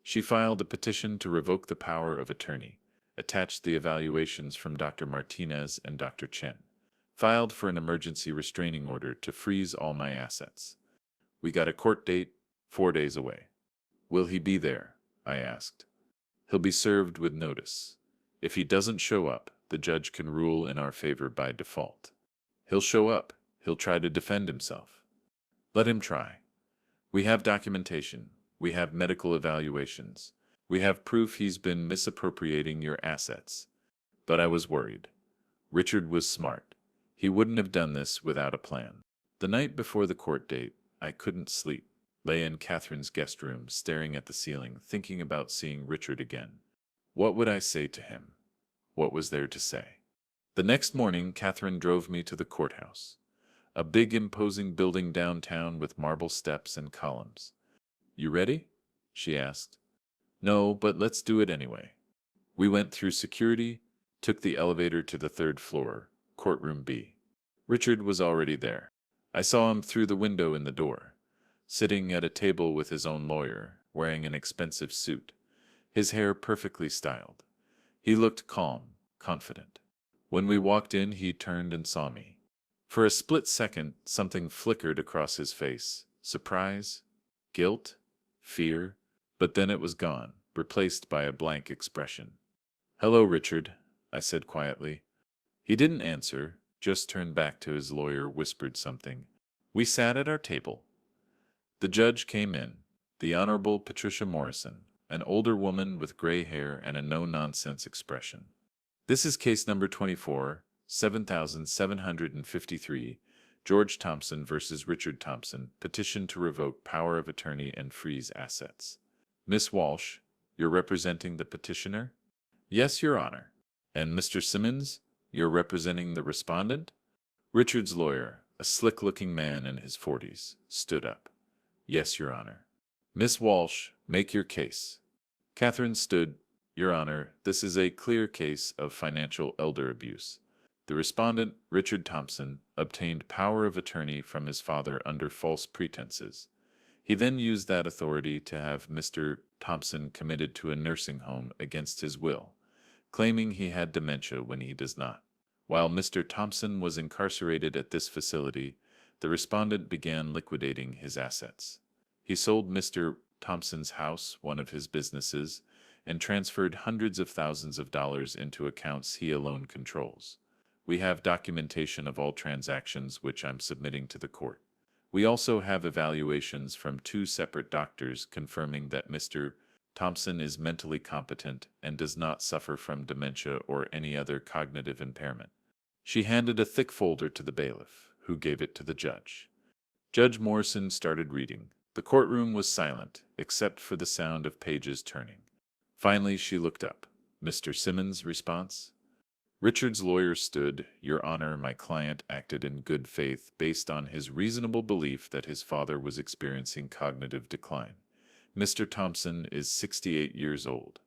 She filed a petition to revoke the power of attorney, attached the evaluations from Dr. Martinez and Dr. Chen, filed for an emergency restraining order to freeze all my assets. We got a court date 4 days away. Will he be there? I asked. He'll be served with notice. If he doesn't show up, the judge can rule in our favor by default. He'll show up. He'll try to defend himself. Let him try. We have documentation. We have medical evaluations. We have proof he's been misappropriating your assets. But I was worried. Richard was smart. He wouldn't have done this without a plan. The night before the court date, I couldn't sleep. Lay in Catherine's guest room, staring at the ceiling, thinking about seeing Richard again. What would I say to him? What was there to say? The next morning, Catherine drove me to the courthouse. A big, imposing building downtown with marble steps and columns. You ready? She asked. No, but let's do it anyway. We went through security, took the elevator to the 3rd floor, courtroom B. Richard was already there. I saw him through the window in the door, sitting at a table with his own lawyer, wearing an expensive suit, his hair perfectly styled. He looked calm, confident. When we walked in, he turned and saw me. For a split second, something flickered across his face. Surprise? Guilt? Fear? But then it was gone, replaced by a blank expression. Hello, Richard, I said quietly. He didn't answer, just turned back to his lawyer, whispered something. We sat at our table. The judge came in, the Honorable Patricia Morrison, an older woman with gray hair and a no-nonsense expression. This is case number 24, 7753, George Thompson versus Richard Thompson, petition to revoke power of attorney and freeze assets. Miss Walsh, you're representing the petitioner? Yes, Your Honor. And Mr. Simmons, you're representing the respondent? Richard's lawyer, a slick-looking man in his 40s, stood up. Yes, Your Honor. Miss Walsh, make your case. Catherine stood. Your Honor, this is a clear case of financial elder abuse. The respondent, Richard Thompson, obtained power of attorney from his father under false pretenses. He then used that authority to have Mr. Thompson committed to a nursing home against his will, claiming he had dementia when he does not. While Mr. Thompson was incarcerated at this facility, the respondent began liquidating his assets. He sold Mr. Thompson's house, one of his businesses, and transferred hundreds of thousands of dollars into accounts he alone controls. We have documentation of all transactions which I'm submitting to the court. We also have evaluations from 2 separate doctors confirming that Mr. Thompson is mentally competent and does not suffer from dementia or any other cognitive impairment. She handed a thick folder to the bailiff, who gave it to the judge. Judge Morrison started reading. The courtroom was silent, except for the sound of pages turning. Finally, she looked up. Mr. Simmons' response? Richard's lawyer stood. Your Honor, my client acted in good faith based on his reasonable belief that his father was experiencing cognitive decline. Mr. Thompson is 68 years old.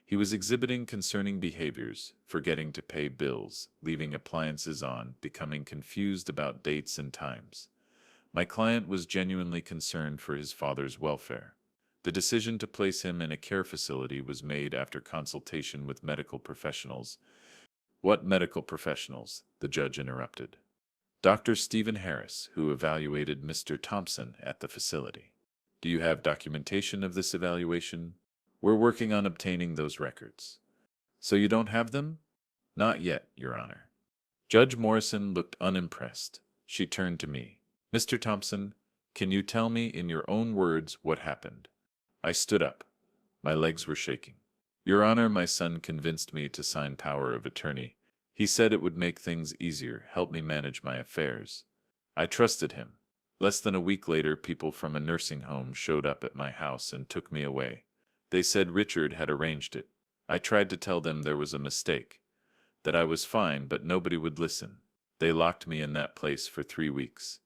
He was exhibiting concerning behaviors, forgetting to pay bills, leaving appliances on, becoming confused about dates and times. My client was genuinely concerned for his father's welfare. The decision to place him in a care facility was made after consultation with medical professionals. What medical professionals? The judge interrupted. Dr. Stephen Harris, who evaluated Mr. Thompson at the facility. Do you have documentation of this evaluation? We're working on obtaining those records. So you don't have them? Not yet, Your Honor. Judge Morrison looked unimpressed. She turned to me. Mr. Thompson, can you tell me in your own words what happened? I stood up. My legs were shaking. Your Honor, my son convinced me to sign power of attorney. He said it would make things easier, help me manage my affairs. I trusted him. Less than a week later, people from a nursing home showed up at my house and took me away. They said Richard had arranged it. I tried to tell them there was a mistake, that I was fine, but nobody would listen. They locked me in that place for 3 weeks.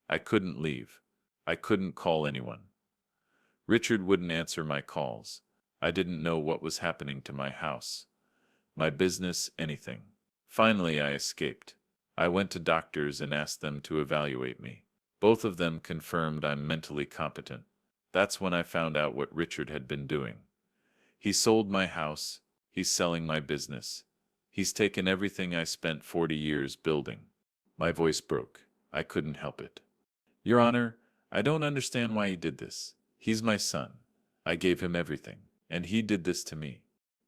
I couldn't leave. I couldn't call anyone. Richard wouldn't answer my calls. I didn't know what was happening to my house, my business, anything. Finally, I escaped. I went to doctors and asked them to evaluate me. Both of them confirmed I'm mentally competent. That's when I found out what Richard had been doing. He sold my house. He's selling my business. He's taken everything I spent 40 years building. My voice broke. I couldn't help it. Your Honor, I don't understand why he did this. He's my son. I gave him everything, and he did this to me.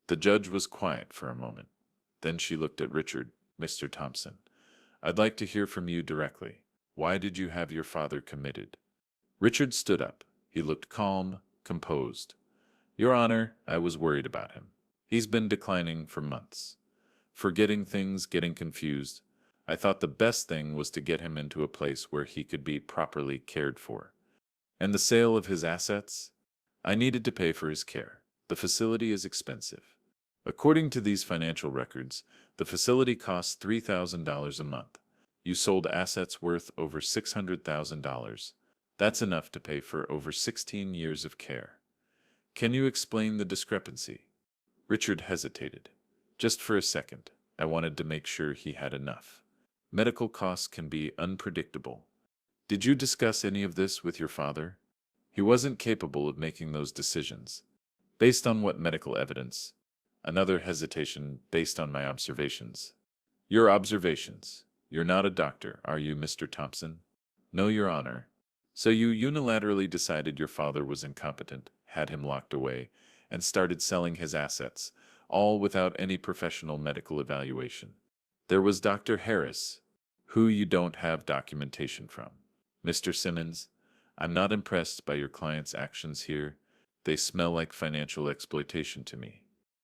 The judge was quiet for a moment. Then she looked at Richard. Mr. Thompson, I'd like to hear from you directly. Why did you have your father committed? Richard stood up. He looked calm, composed. Your Honor, I was worried about him. He's been declining for months. Forgetting things, getting confused. I thought the best thing was to get him into a place where he could be properly cared for. And the sale of his assets? I needed to pay for his care. The facility is expensive. According to these financial records, the facility costs $3,000 a month. You sold assets worth over $600,000. That's enough to pay for over 16 years of care. Can you explain the discrepancy? Richard hesitated. Just for a second. I wanted to make sure he had enough. Medical costs can be unpredictable. Did you discuss any of this with your father? He wasn't capable of making those decisions. Based on what medical evidence? Another hesitation based on my observations. Your observations. You're not a doctor, are you, Mr. Thompson? No, Your Honor. So you unilaterally decided your father was incompetent, had him locked away, and started selling his assets, all without any professional medical evaluation. There was Dr. Harris, who you don't have documentation from. Mr. Simmons, I'm not impressed by your client's actions here. They smell like financial exploitation to me.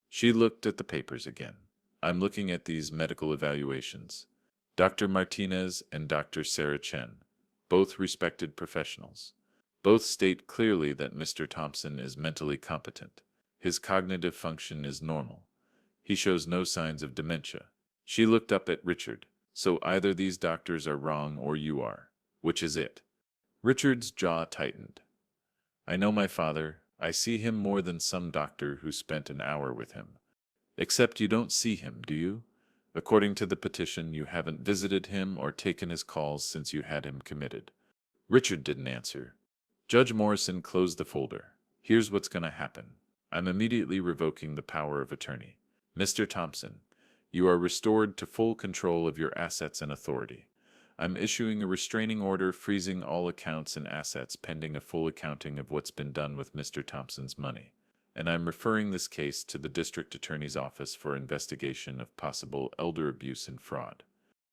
She looked at the papers again. I'm looking at these medical evaluations. Dr. Martinez and Dr. Sarah Chen, both respected professionals. Both state clearly that Mr. Thompson is mentally competent. His cognitive function is normal. He shows no signs of dementia. She looked up at Richard. So either these doctors are wrong or you are. Which is it? Richard's jaw tightened. I know my father. I see him more than some doctor who spent an hour with him. Except you don't see him, do you? According to the petition, you haven't visited him or taken his calls since you had him committed. Richard didn't answer. Judge Morrison closed the folder. Here's what's going to happen. I'm immediately revoking the power of attorney. Mr. Thompson, you are restored to full control of your assets and authority. I'm issuing a restraining order freezing all accounts and assets pending a full accounting of what's been done with Mr. Thompson's money. And I'm referring this case to the district attorney's office for investigation of possible elder abuse and fraud.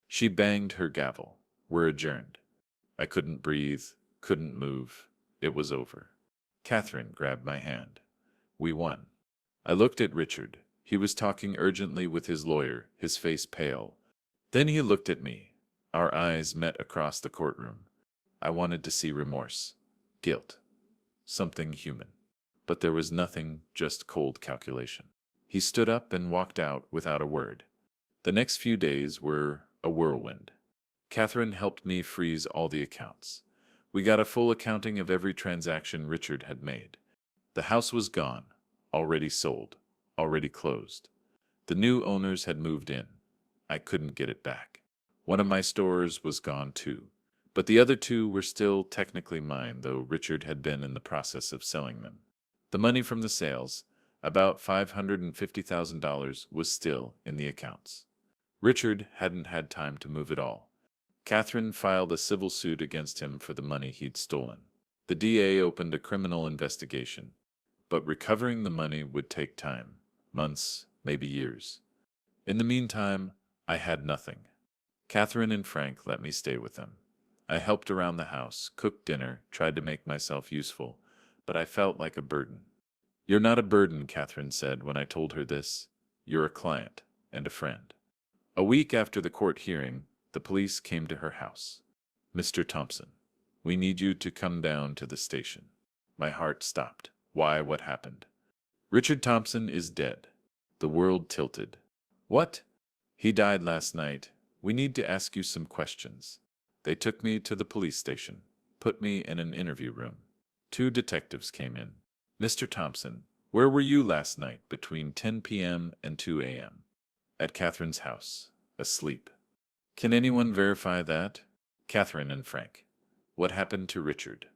She banged her gavel. We're adjourned. I couldn't breathe, couldn't move. It was over. Catherine grabbed my hand. We won. I looked at Richard. He was talking urgently with his lawyer, his face pale. Then he looked at me. Our eyes met across the courtroom. I wanted to see remorse, guilt, something human. But there was nothing, just cold calculation. He stood up and walked out without a word. The next few days were a whirlwind. Catherine helped me freeze all the accounts. We got a full accounting of every transaction Richard had made. The house was gone, already sold, already closed. The new owners had moved in. I couldn't get it back. One of my stores was gone too, but the other two were still technically mine, though Richard had been in the process of selling them. The money from the sales, about $550,000, was still in the accounts. Richard hadn't had time to move it all. Catherine filed a civil suit against him for the money he'd stolen. The DA opened a criminal investigation, but recovering the money would take time, months, maybe years. In the meantime, I had nothing. Catherine and Frank let me stay with them. I helped around the house, cooked dinner, tried to make myself useful, but I felt like a burden. "You're not a burden," Catherine said when I told her this. "You're a client and a friend." A week after the court hearing, the police came to her house. "Mr. Thompson, we need you to come down to the station." My heart stopped. Why? What happened? "Richard Thompson is dead." The world tilted. "What?" "He died last night. We need to ask you some questions." They took me to the police station, put me in an interview room. Two detectives came in. "Mr. Thompson, where were you last night between 10 p.m. and 2 a.m.?" "At Catherine's house, asleep." "Can anyone verify that?" "Catherine and Frank." "What happened to Richard?"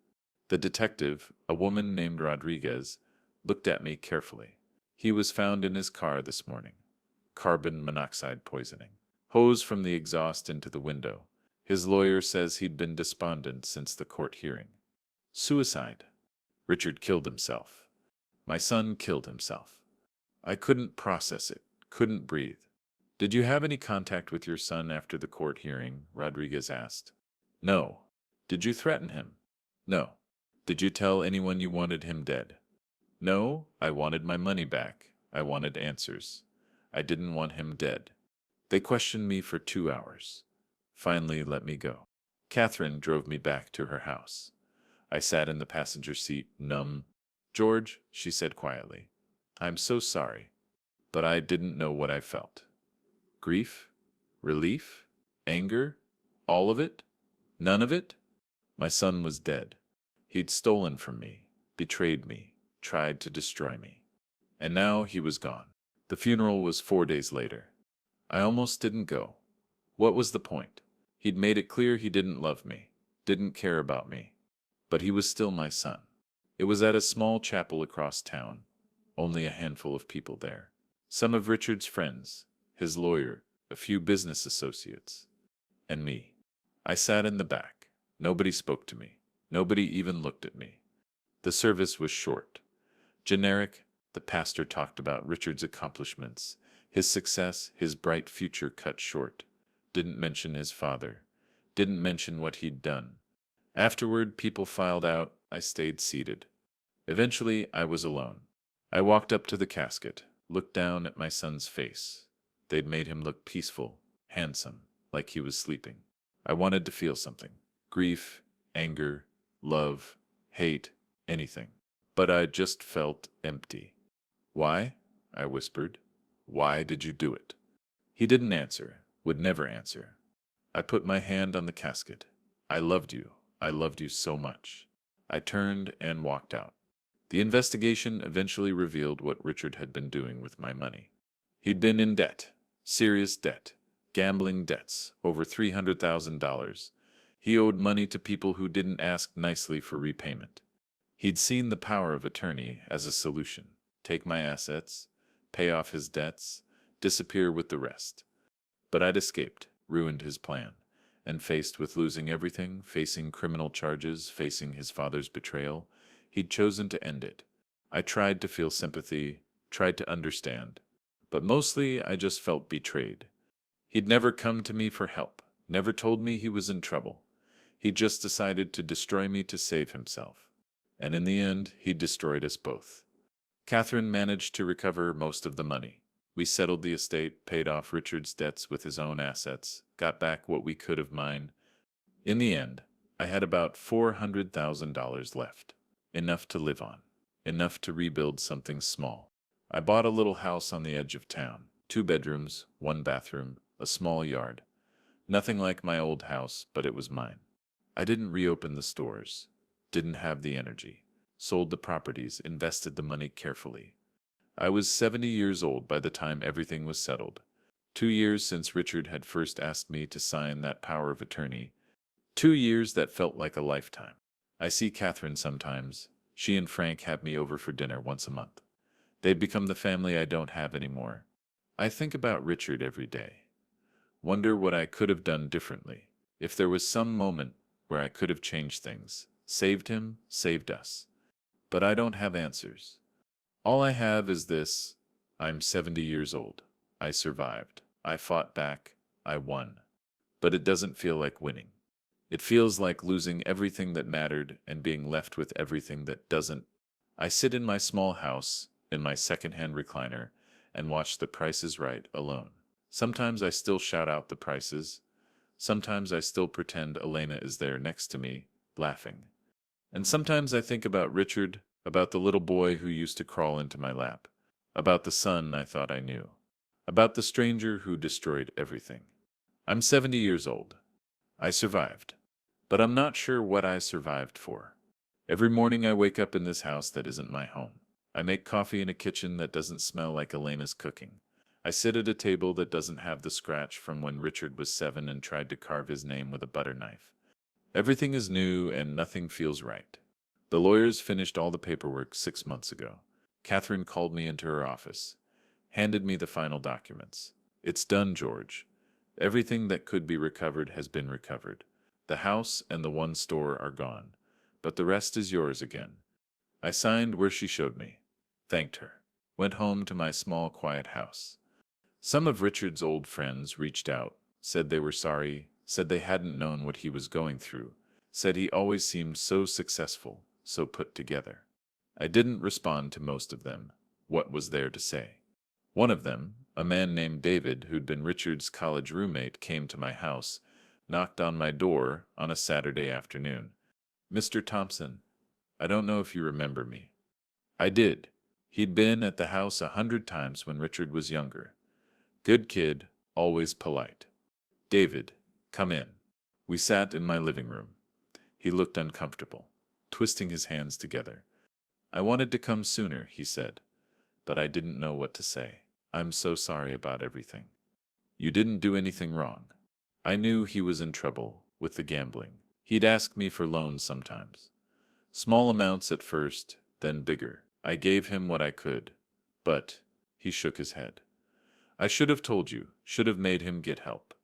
The detective, a woman named Rodriguez, looked at me carefully. "He was found in his car this morning. Carbon monoxide poisoning. Hose from the exhaust into the window. His lawyer says he'd been despondent since the court hearing." "Suicide." "Richard killed himself. My son killed himself." I couldn't process it, couldn't breathe. "Did you have any contact with your son after the court hearing?" Rodriguez asked. "No." "Did you threaten him?" "No." "Did you tell anyone you wanted him dead?" "No, I wanted my money back. I wanted answers. I didn't want him dead." They questioned me for 2 hours. Finally let me go. Catherine drove me back to her house. I sat in the passenger seat, numb. "George," she said quietly, "I'm so sorry, but I didn't know what I felt. Grief? Relief? Anger? All of it? None of it? My son was dead. He'd stolen from me, betrayed me, tried to destroy me. And now he was gone." The funeral was 4 days later. I almost didn't go. What was the point? He'd made it clear he didn't love me, didn't care about me. But he was still my son. It was at a small chapel across town, only a handful of people there. Some of Richard's friends, his lawyer, a few business associates, and me. I sat in the back. Nobody spoke to me. Nobody even looked at me. The service was short. Generic. The pastor talked about Richard's accomplishments, his success, his bright future cut short. Didn't mention his father. Didn't mention what he'd done. Afterward, people filed out. I stayed seated. Eventually, I was alone. I walked up to the casket, looked down at my son's face. They'd made him look peaceful, handsome, like he was sleeping. I wanted to feel something. Grief, anger, love, hate, anything. But I just felt empty. "Why?" I whispered. "Why did you do it?" He didn't answer, would never answer. I put my hand on the casket. "I loved you. I loved you so much." I turned and walked out. The investigation eventually revealed what Richard had been doing with my money. He'd been in debt, serious debt, gambling debts, over $300,000. He owed money to people who didn't ask nicely for repayment. He'd seen the power of attorney as a solution. Take my assets, pay off his debts, disappear with the rest. But I'd escaped, ruined his plan, and faced with losing everything, facing criminal charges, facing his father's betrayal, he'd chosen to end it. I tried to feel sympathy, tried to understand, but mostly I just felt betrayed. He'd never come to me for help, never told me he was in trouble. He just decided to destroy me to save himself. And in the end, he destroyed us both. Catherine managed to recover most of the money. We settled the estate, paid off Richard's debts with his own assets, got back what we could of mine. In the end, I had about $400,000 left. Enough to live on. Enough to rebuild something small. I bought a little house on the edge of town. 2 bedrooms, 1 bathroom, a small yard. Nothing like my old house, but it was mine. I didn't reopen the stores. Didn't have the energy. Sold the properties, invested the money carefully. I was 70 years old by the time everything was settled. 2 years since Richard had first asked me to sign that power of attorney. 2 years that felt like a lifetime. I see Catherine sometimes. She and Frank have me over for dinner once a month. They've become the family I don't have anymore. I think about Richard every day. Wonder what I could have done differently. If there was some moment where I could have changed things, saved him, saved us. But I don't have answers. All I have is this: I'm 70 years old. I survived. I fought back. I won. But it doesn't feel like winning. It feels like losing everything that mattered and being left with everything that doesn't. I sit in my small house, in my second-hand recliner, and watch The Price is Right alone. Sometimes I still shout out the prices. Sometimes I still pretend Elena is there next to me, laughing. And sometimes I think about Richard, about the little boy who used to crawl into my lap, about the son I thought I knew, about the stranger who destroyed everything. I'm 70 years old. I survived. But I'm not sure what I survived for. Every morning I wake up in this house that isn't my home. I make coffee in a kitchen that doesn't smell like Elena's cooking. I sit at a table that doesn't have the scratch from when Richard was 7 and tried to carve his name with a butter knife. Everything is new and nothing feels right. The lawyers finished all the paperwork 6 months ago. Catherine called me into her office, handed me the final documents. It's done, George. Everything that could be recovered has been recovered. The house and the one store are gone, but the rest is yours again. I signed where she showed me, thanked her, went home to my small, quiet house. Some of Richard's old friends reached out, said they were sorry, said they hadn't known what he was going through, said he always seemed so successful, so put together. I didn't respond to most of them. What was there to say? One of them, a man named David, who'd been Richard's college roommate, came to my house, knocked on my door on a Saturday afternoon. "Mr. Thompson, I don't know if you remember me." I did. He'd been at the house 100 times when Richard was younger. Good kid, always polite. "David, come in." We sat in my living room. He looked uncomfortable, twisting his hands together. "I wanted to come sooner," he said, but I didn't know what to say. "I'm so sorry about everything." "You didn't do anything wrong." I knew he was in trouble with the gambling. He'd ask me for loans sometimes. Small amounts at first, then bigger. I gave him what I could. But he shook his head. "I should have told you, should have made him get help."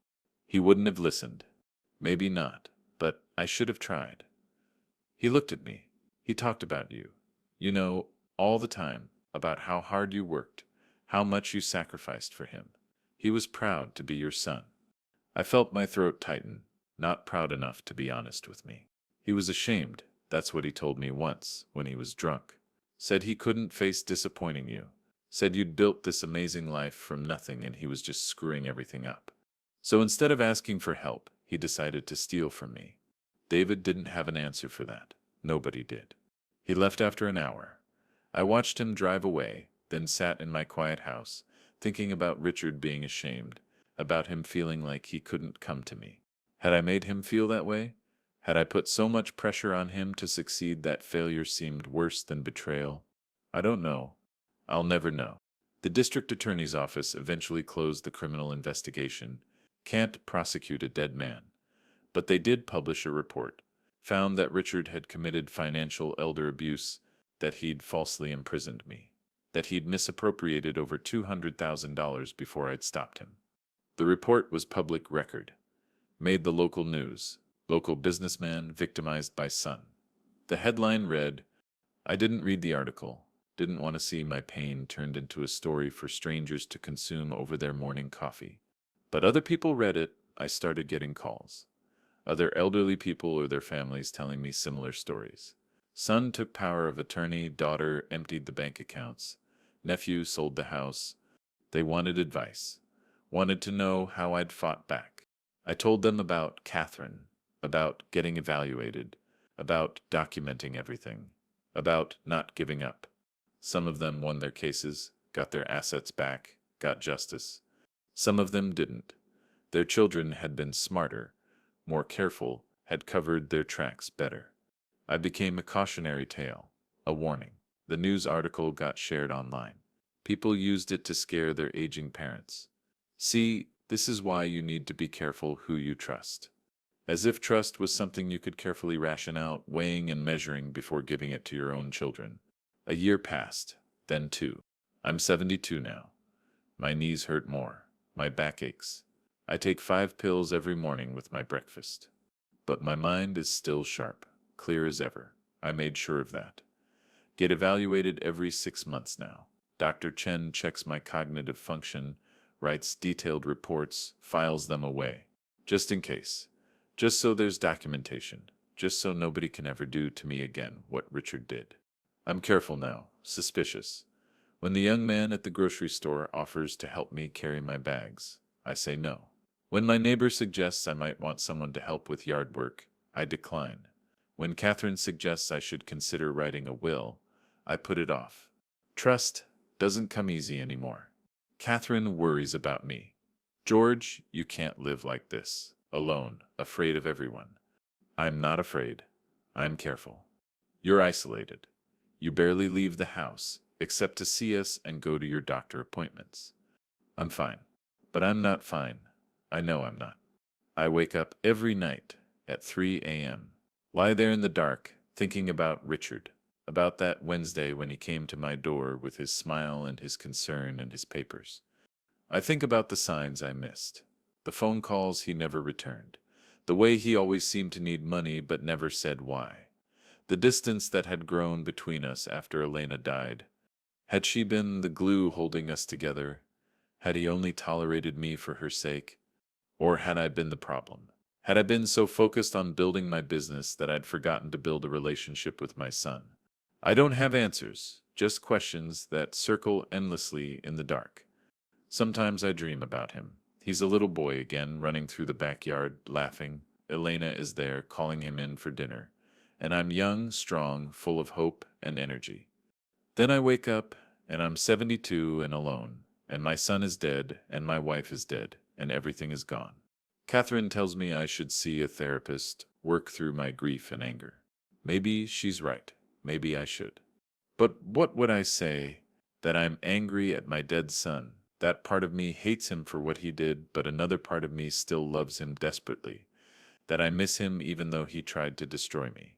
He wouldn't have listened. Maybe not, but I should have tried. He looked at me. He talked about you. You know, all the time, about how hard you worked, how much you sacrificed for him. He was proud to be your son. I felt my throat tighten, not proud enough to be honest with me. He was ashamed, that's what he told me once, when he was drunk. Said he couldn't face disappointing you. Said you'd built this amazing life from nothing and he was just screwing everything up. So instead of asking for help, he decided to steal from me. David didn't have an answer for that. Nobody did. He left after an hour. I watched him drive away, then sat in my quiet house, thinking about Richard being ashamed, about him feeling like he couldn't come to me. Had I made him feel that way? Had I put so much pressure on him to succeed that failure seemed worse than betrayal? I don't know. I'll never know. The district attorney's office eventually closed the criminal investigation. Can't prosecute a dead man. But they did publish a report. Found that Richard had committed financial elder abuse, that he'd falsely imprisoned me, that he'd misappropriated over $200,000 before I'd stopped him. The report was public record. Made the local news. Local businessman victimized by son. The headline read, I didn't read the article. Didn't want to see my pain turned into a story for strangers to consume over their morning coffee. But other people read it. I started getting calls. Other elderly people or their families telling me similar stories. Son took power of attorney, daughter emptied the bank accounts, nephew sold the house. They wanted advice. Wanted to know how I'd fought back. I told them about Catherine, about getting evaluated, about documenting everything, about not giving up. Some of them won their cases, got their assets back, got justice. Some of them didn't. Their children had been smarter, more careful, had covered their tracks better. I became a cautionary tale, a warning. The news article got shared online. People used it to scare their aging parents. See, this is why you need to be careful who you trust. As if trust was something you could carefully ration out, weighing and measuring before giving it to your own children. A year passed, then 2. I'm 72 now. My knees hurt more. My back aches. I take 5 pills every morning with my breakfast. But my mind is still sharp, clear as ever. I made sure of that. Get evaluated every 6 months now. Dr. Chen checks my cognitive function, writes detailed reports, files them away. Just in case. Just so there's documentation. Just so nobody can ever do to me again what Richard did. I'm careful now, suspicious. When the young man at the grocery store offers to help me carry my bags, I say no. When my neighbor suggests I might want someone to help with yard work, I decline. When Catherine suggests I should consider writing a will, I put it off. Trust doesn't come easy anymore. Catherine worries about me. George, you can't live like this, alone, afraid of everyone. I'm not afraid. I'm careful. You're isolated. You barely leave the house, except to see us and go to your doctor appointments. I'm fine. But I'm not fine. I know I'm not. I wake up every night at 3 a.m. Lie there in the dark, thinking about Richard, about that Wednesday when he came to my door with his smile and his concern and his papers. I think about the signs I missed, the phone calls he never returned, the way he always seemed to need money but never said why, the distance that had grown between us after Elena died. Had she been the glue holding us together? Had he only tolerated me for her sake? Or had I been the problem? Had I been so focused on building my business that I'd forgotten to build a relationship with my son? I don't have answers, just questions that circle endlessly in the dark. Sometimes I dream about him. He's a little boy again, running through the backyard, laughing. Elena is there, calling him in for dinner. And I'm young, strong, full of hope and energy. Then I wake up, and I'm 72 and alone, and my son is dead, and my wife is dead, and everything is gone. Catherine tells me I should see a therapist, work through my grief and anger. Maybe she's right. Maybe I should. But what would I say? That I'm angry at my dead son. That part of me hates him for what he did, but another part of me still loves him desperately. That I miss him even though he tried to destroy me.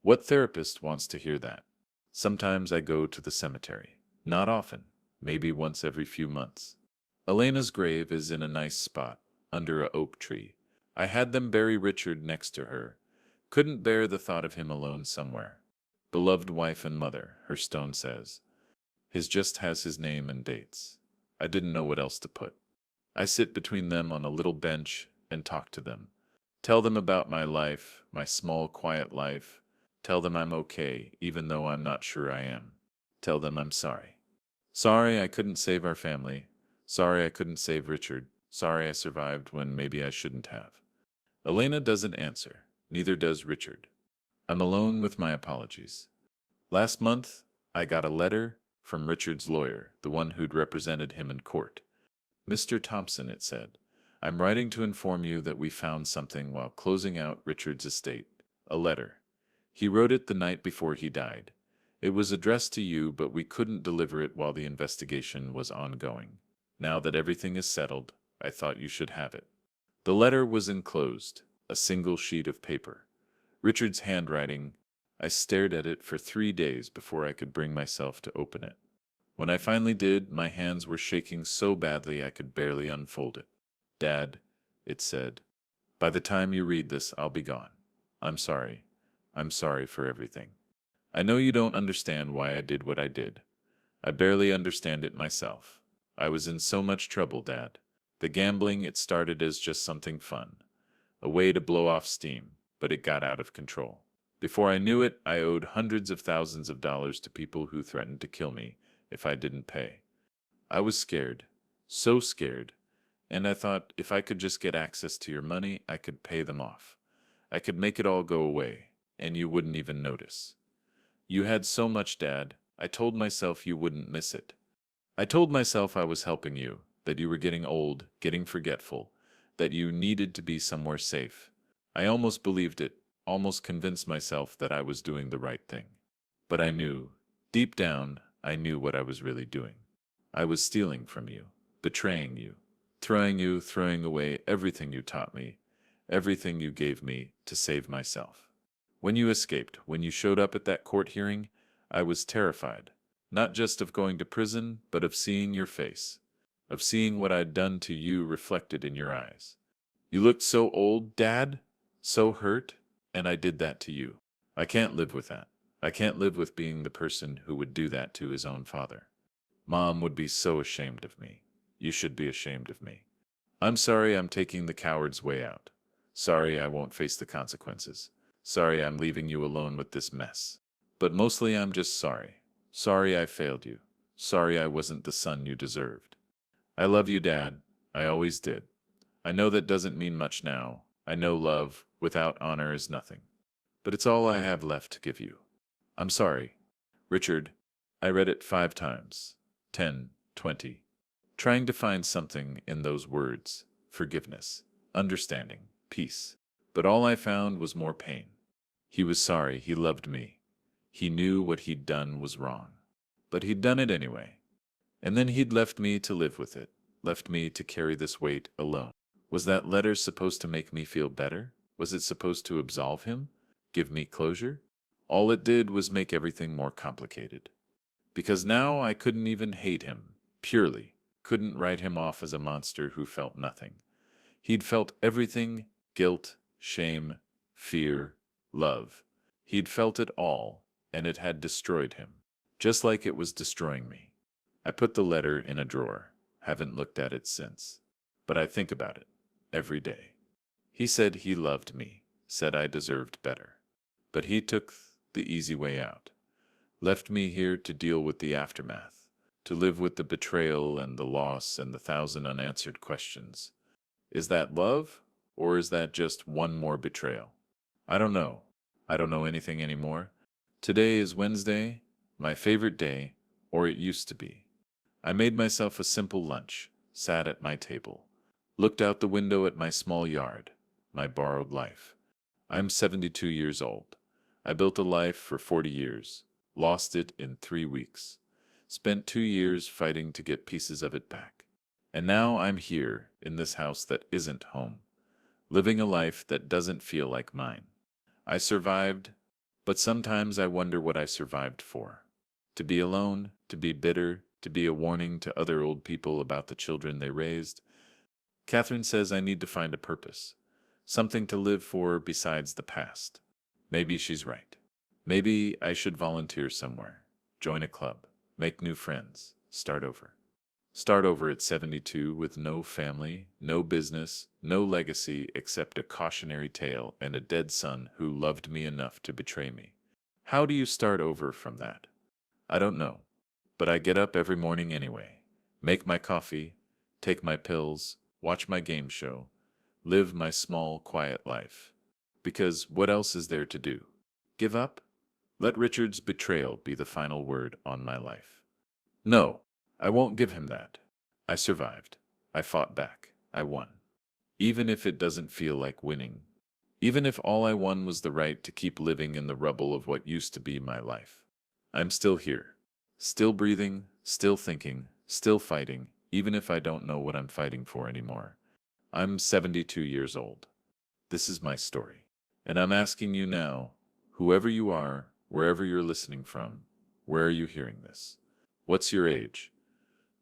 What therapist wants to hear that? Sometimes I go to the cemetery. Not often. Maybe once every few months. Elena's grave is in a nice spot, under a oak tree. I had them bury Richard next to her. Couldn't bear the thought of him alone somewhere. Beloved wife and mother, her stone says. His just has his name and dates. I didn't know what else to put. I sit between them on a little bench and talk to them. Tell them about my life, my small, quiet life. Tell them I'm okay, even though I'm not sure I am. Tell them I'm sorry. Sorry I couldn't save our family. Sorry I couldn't save Richard. Sorry I survived when maybe I shouldn't have. Elena doesn't answer. Neither does Richard. I'm alone with my apologies. Last month, I got a letter from Richard's lawyer, the one who'd represented him in court. Mr. Thompson, it said, I'm writing to inform you that we found something while closing out Richard's estate. A letter. He wrote it the night before he died. It was addressed to you, but we couldn't deliver it while the investigation was ongoing. Now that everything is settled, I thought you should have it. The letter was enclosed, a single sheet of paper. Richard's handwriting. I stared at it for 3 days before I could bring myself to open it. When I finally did, my hands were shaking so badly I could barely unfold it. Dad, it said, by the time you read this, I'll be gone. I'm sorry. I'm sorry for everything. I know you don't understand why I did what I did. I barely understand it myself. I was in so much trouble, Dad. The gambling, it started as just something fun, a way to blow off steam, but it got out of control. Before I knew it, I owed hundreds of thousands of dollars to people who threatened to kill me if I didn't pay. I was scared, so scared, and I thought if I could just get access to your money, I could pay them off. I could make it all go away, and you wouldn't even notice. You had so much, Dad. I told myself you wouldn't miss it. I told myself I was helping you, that you were getting old, getting forgetful, that you needed to be somewhere safe. I almost believed it, almost convinced myself that I was doing the right thing. But I knew, deep down, I knew what I was really doing. I was stealing from you, betraying you, throwing away everything you taught me, everything you gave me to save myself. When you escaped, when you showed up at that court hearing, I was terrified, not just of going to prison, but of seeing your face. of seeing what I'd done to you reflected in your eyes. You looked so old, Dad, so hurt, and I did that to you. I can't live with that. I can't live with being the person who would do that to his own father. Mom would be so ashamed of me. You should be ashamed of me. I'm sorry I'm taking the coward's way out. Sorry I won't face the consequences. Sorry I'm leaving you alone with this mess. But mostly I'm just sorry. Sorry I failed you. Sorry I wasn't the son you deserved. I love you, Dad. I always did. I know that doesn't mean much now. I know love without honor is nothing. But it's all I have left to give you. I'm sorry. Richard, I read it 5 times. 10, 20. Trying to find something in those words: forgiveness, understanding, peace. But all I found was more pain. He was sorry, he loved me. He knew what he'd done was wrong. But he'd done it anyway. And then he'd left me to live with it, left me to carry this weight alone. Was that letter supposed to make me feel better? Was it supposed to absolve him? Give me closure? All it did was make everything more complicated. Because now I couldn't even hate him, purely. Couldn't write him off as a monster who felt nothing. He'd felt everything: guilt, shame, fear, love. He'd felt it all, and it had destroyed him, just like it was destroying me. I put the letter in a drawer, haven't looked at it since. But I think about it every day. He said he loved me, said I deserved better. But he took the easy way out. Left me here to deal with the aftermath, to live with the betrayal and the loss and the 1,000 unanswered questions. Is that love, or is that just one more betrayal? I don't know. I don't know anything anymore. Today is Wednesday, my favorite day, or it used to be. I made myself a simple lunch, sat at my table, looked out the window at my small yard, my borrowed life. I'm 72 years old. I built a life for 40 years, lost it in 3 weeks, spent 2 years fighting to get pieces of it back. And now I'm here, in this house that isn't home, living a life that doesn't feel like mine. I survived, but sometimes I wonder what I survived for. To be alone, to be bitter, to be a warning to other old people about the children they raised. Catherine says I need to find a purpose, something to live for besides the past. Maybe she's right. Maybe I should volunteer somewhere, join a club, make new friends, start over. Start over at 72 with no family, no business, no legacy except a cautionary tale and a dead son who loved me enough to betray me. How do you start over from that? I don't know. But I get up every morning anyway, make my coffee, take my pills, watch my game show, live my small, quiet life. Because what else is there to do? Give up? Let Richard's betrayal be the final word on my life. No, I won't give him that. I survived. I fought back. I won. Even if it doesn't feel like winning. Even if all I won was the right to keep living in the rubble of what used to be my life. I'm still here. Still breathing, still thinking, still fighting, even if I don't know what I'm fighting for anymore. I'm 72 years old. This is my story. And I'm asking you now, whoever you are, wherever you're listening from, where are you hearing this? What's your age?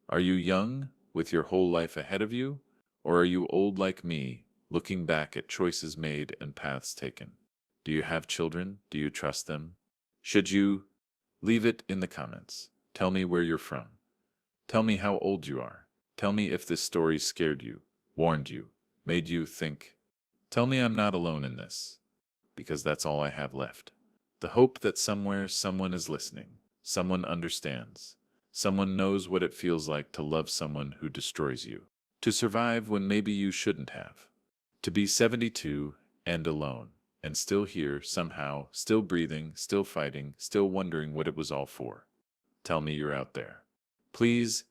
Are you young, with your whole life ahead of you? Or are you old like me, looking back at choices made and paths taken? Do you have children? Do you trust them? Should you? Leave it in the comments. Tell me where you're from. Tell me how old you are. Tell me if this story scared you, warned you, made you think. Tell me I'm not alone in this, because that's all I have left. The hope that somewhere someone is listening, someone understands, someone knows what it feels like to love someone who destroys you, to survive when maybe you shouldn't have, to be 72 and alone. And still here, somehow, still breathing, still fighting, still wondering what it was all for. Tell me you're out there. Please